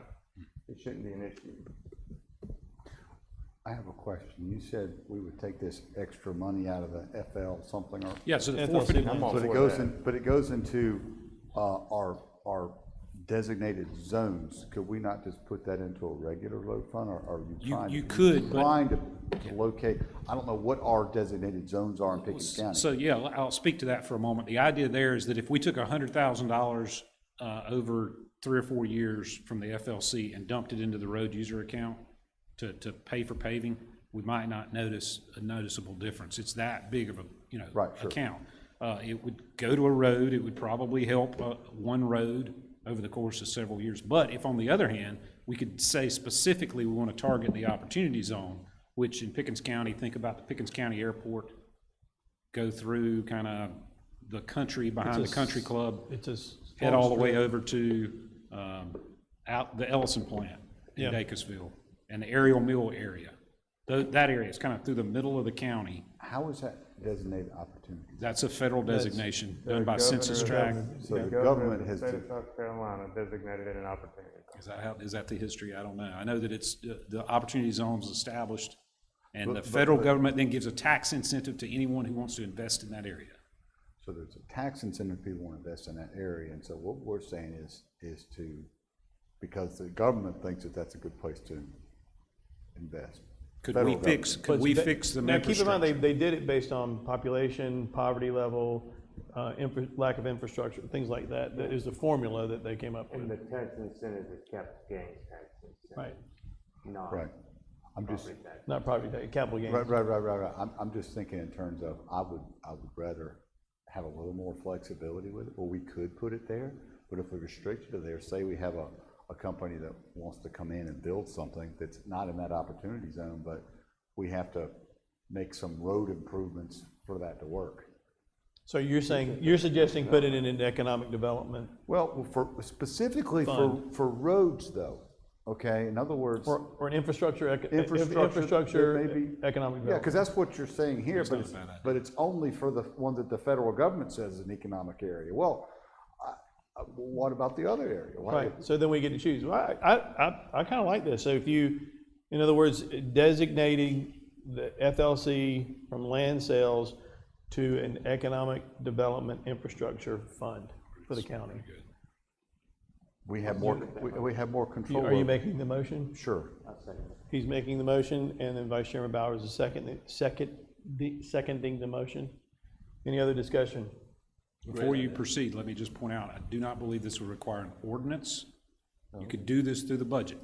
It shouldn't be an issue. I have a question. You said we would take this extra money out of the FL something or. Yeah, so the FLC forfeited, money. But it goes into our designated zones. Could we not just put that into a regular road fund, or are you trying? you could, but- trying to locate. I don't know what our designated zones are in Pickens County. So yeah, I'll speak to that for a moment. The idea there is that if we took $100,000 over 3 or 4 years from the FLC and dumped it into the road user account to pay for paving, we might not notice a noticeable difference. It's that big of a Right, sure. account. It would go to a road. It would probably help one road over the course of several years. But if, on the other hand, we could say specifically we want to target the Opportunity Zone, which in Pickens County, think about the Pickens County Airport, go through kind of the country behind the country club, It's a head all the way over to out the Ellison plant in Yeah. Dacusville and the Ariel Mill area. That area is kind of through the middle of the county. How is that designated opportunity? That's a federal designation done by The Census governor Tract. So the governor government of has the state to- of South Carolina designated it an opportunity. Is that the history? I don't know. I know that it's, the Opportunity Zone's established, and the But- federal government then gives a tax incentive to anyone who wants to invest in that area. So there's a tax incentive if people want to invest in that area, and so what we're saying is to, because the government thinks that that's a good place to invest. Could Federal we fix government. the Now, keep in mind, infrastructure? they did it based on population, poverty level, lack of infrastructure, things like that. That is the formula that they came up And with. the tax incentive is capital gains tax incentive. Right, Not Right. I'm just, property tax. not property tax, capital gains. right. I'm just thinking in terms of, I would rather have a little more flexibility with it, or we could put it there, but if we restrict it to there, say we have a company that wants to come in and build something that's not in that opportunity zone, but we have to make some road improvements for that to work. So you're suggesting put it in an economic development, Well, specifically Fund. for roads though, okay? In other words, or an infrastructure, Infrastructure, maybe. economic yeah, because development. that's what you're saying here, It's but not a it's, bad idea. but it's only for the one that the federal government says is an economic area. Well, what about the other area? Why- Right, so then we get to choose. Well, I kind of like this. So if you, in other words, designating the FLC from land sales to an economic development infrastructure fund for the county. We have more, we have more control. Are you over- making the motion? Sure. He's making the motion, and then Vice Chairman Bowers is seconding the motion. Any other discussion? Before you proceed, let me just point out, I do not believe this would require an ordinance. You could do this through the budget.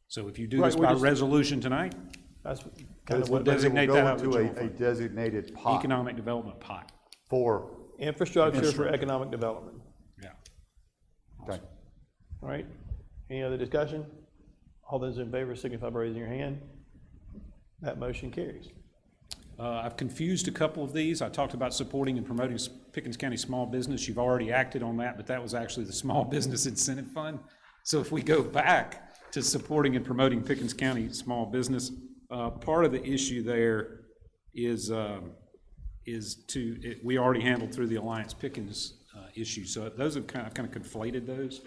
So if you do Right, this we're by just- resolution tonight, That's But kind of what, But designate that out of the Go general into a fund. designated pot economic development pot, for, infrastructure for economic development, yeah. okay. all right? Any other discussion? All those in favor signify by raising your hand. That motion carries. I've confused a couple of these. I talked about supporting and promoting Pickens County small business. You've already acted on that, but that was actually the Small Business Incentive Fund. So if we go back to supporting and promoting Pickens County small business, part of the issue there is we already handled through the Alliance Pickens issue. So those have kind of conflated those.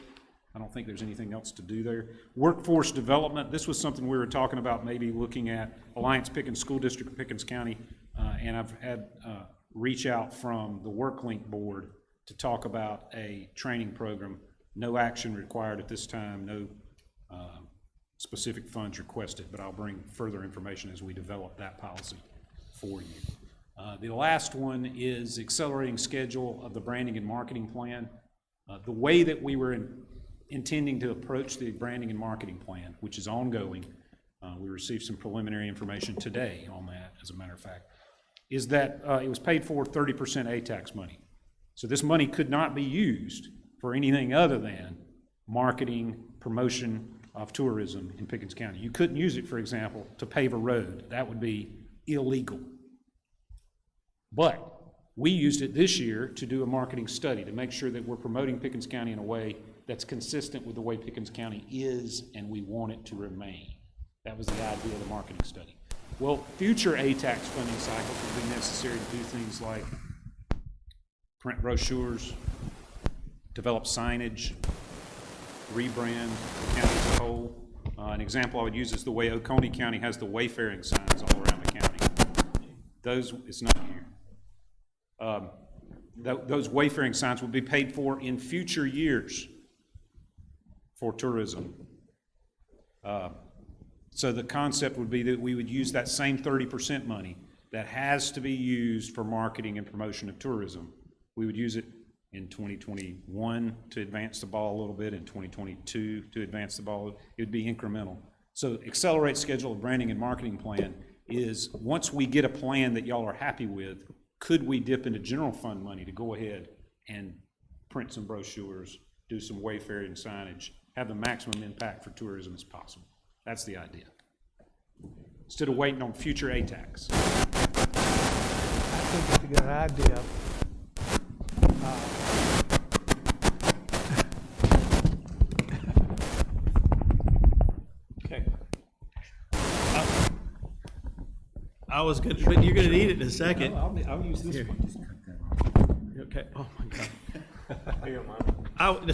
I don't think there's anything else to do there. Workforce development, this was something we were talking about, maybe looking at Alliance Pickens School District of Pickens County, and I've had reach out from the WorkLink Board to talk about a training program. No action required at this time, no specific funds requested, but I'll bring further information as we develop that policy for you. The last one is accelerating schedule of the branding and marketing plan. The way that we were intending to approach the branding and marketing plan, which is ongoing, we received some preliminary information today on that, as a matter of fact, is that it was paid for 30% ATAX money. So this money could not be used for anything other than marketing, promotion of tourism in Pickens County. You couldn't use it, for example, to pave a road. That would be illegal. But we used it this year to do a marketing study to make sure that we're promoting Pickens County in a way that's consistent with the way Pickens County is and we want it to remain. That was the idea of the marketing study. Well, future ATAX funding cycles will be necessary to do things like print brochures, develop signage, rebrand the county as a whole. An example I would use is the way Oconee County has the wayfaring signs all around the county. Those, it's not here. Those wayfaring signs will be paid for in future years for tourism. So the concept would be that we would use that same 30% money that has to be used for marketing and promotion of tourism. We would use it in 2021 to advance the ball a little bit, in 2022 to advance the ball. It would be incremental. So accelerate schedule of branding and marketing plan is, once we get a plan that y'all are happy with, could we dip into general fund money to go ahead and print some brochures, do some wayfaring signage, have the maximum impact for tourism as possible? That's the idea. Instead of waiting on future ATAX. I think it's a good idea. Okay. I was gonna, but you're gonna need it in a second. I'll use this one. Okay, oh my God.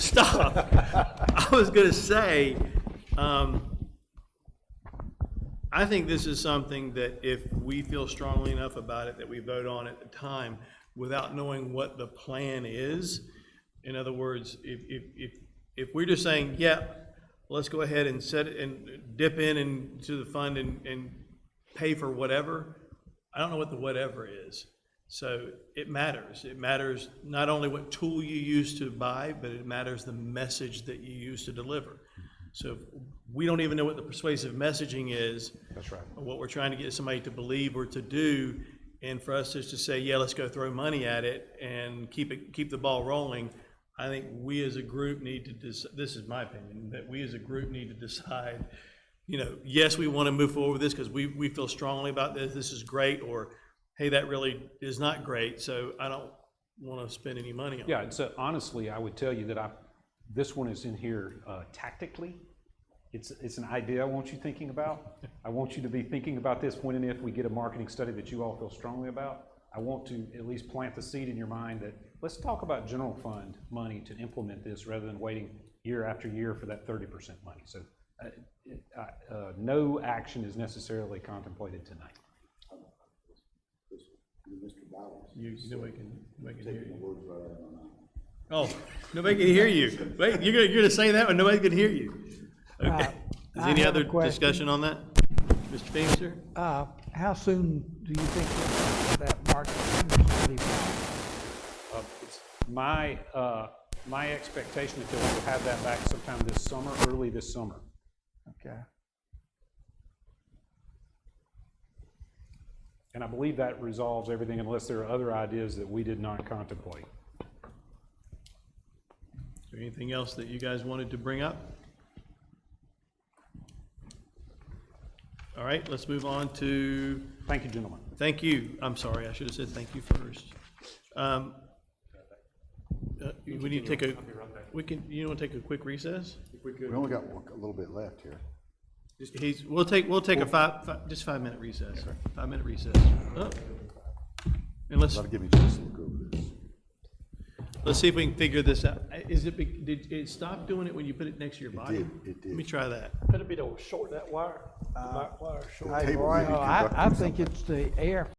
Stop. I was gonna say, I think this is something that if we feel strongly enough about it, that we vote on at the time without knowing what the plan is. In other words, if we're just saying, yeah, let's go ahead and set it and dip in into the fund and pay for whatever, I don't know what the whatever is. So it matters. It matters not only what tool you use to buy, but it matters the message that you use to deliver. So if we don't even know what the persuasive messaging is. That's right. Or what we're trying to get somebody to believe or to do, and for us just to say, yeah, let's go throw money at it and keep the ball rolling. I think we as a group need to, this is my opinion, that we as a group need to decide, yes, we want to move forward with this because we feel strongly about this is great, or, hey, that really is not great, so I don't want to spend any money on it. Yeah, and so honestly, I would tell you that this one is in here tactically. It's an idea I want you thinking about. I want you to be thinking about this when and if we get a marketing study that you all feel strongly about. I want to at least plant the seed in your mind that let's talk about general fund money to implement this rather than waiting year after year for that 30% money. So no action is necessarily contemplated tonight. Nobody can hear you. Oh, nobody can hear you. Wait, you're gonna say that when nobody can hear you? Okay. Is I any have a other question. discussion on that? Mr. Feemster? How soon do you think you'll have that marketing study back? It's my expectation is that we'll have that back sometime this summer, early this summer. Okay. And I believe that resolves everything unless there are other ideas that we did not contemplate. Is there anything else that you guys wanted to bring up? All right, let's move on to, Thank you, gentlemen. thank you. I'm sorry, I should have said thank you first. We need to take you want to take a quick recess? We only got a little bit left here. We'll take a just 5 minute recess. 5 minute recess. Oh. And let's Give me a chance to look over this. see if we can figure this out. Did it stop doing it when you put it next to your body? It did. Let me try that. Could it be to short that wire? Wire short. Hey, Table Roy, may be I conducting think something. it's the air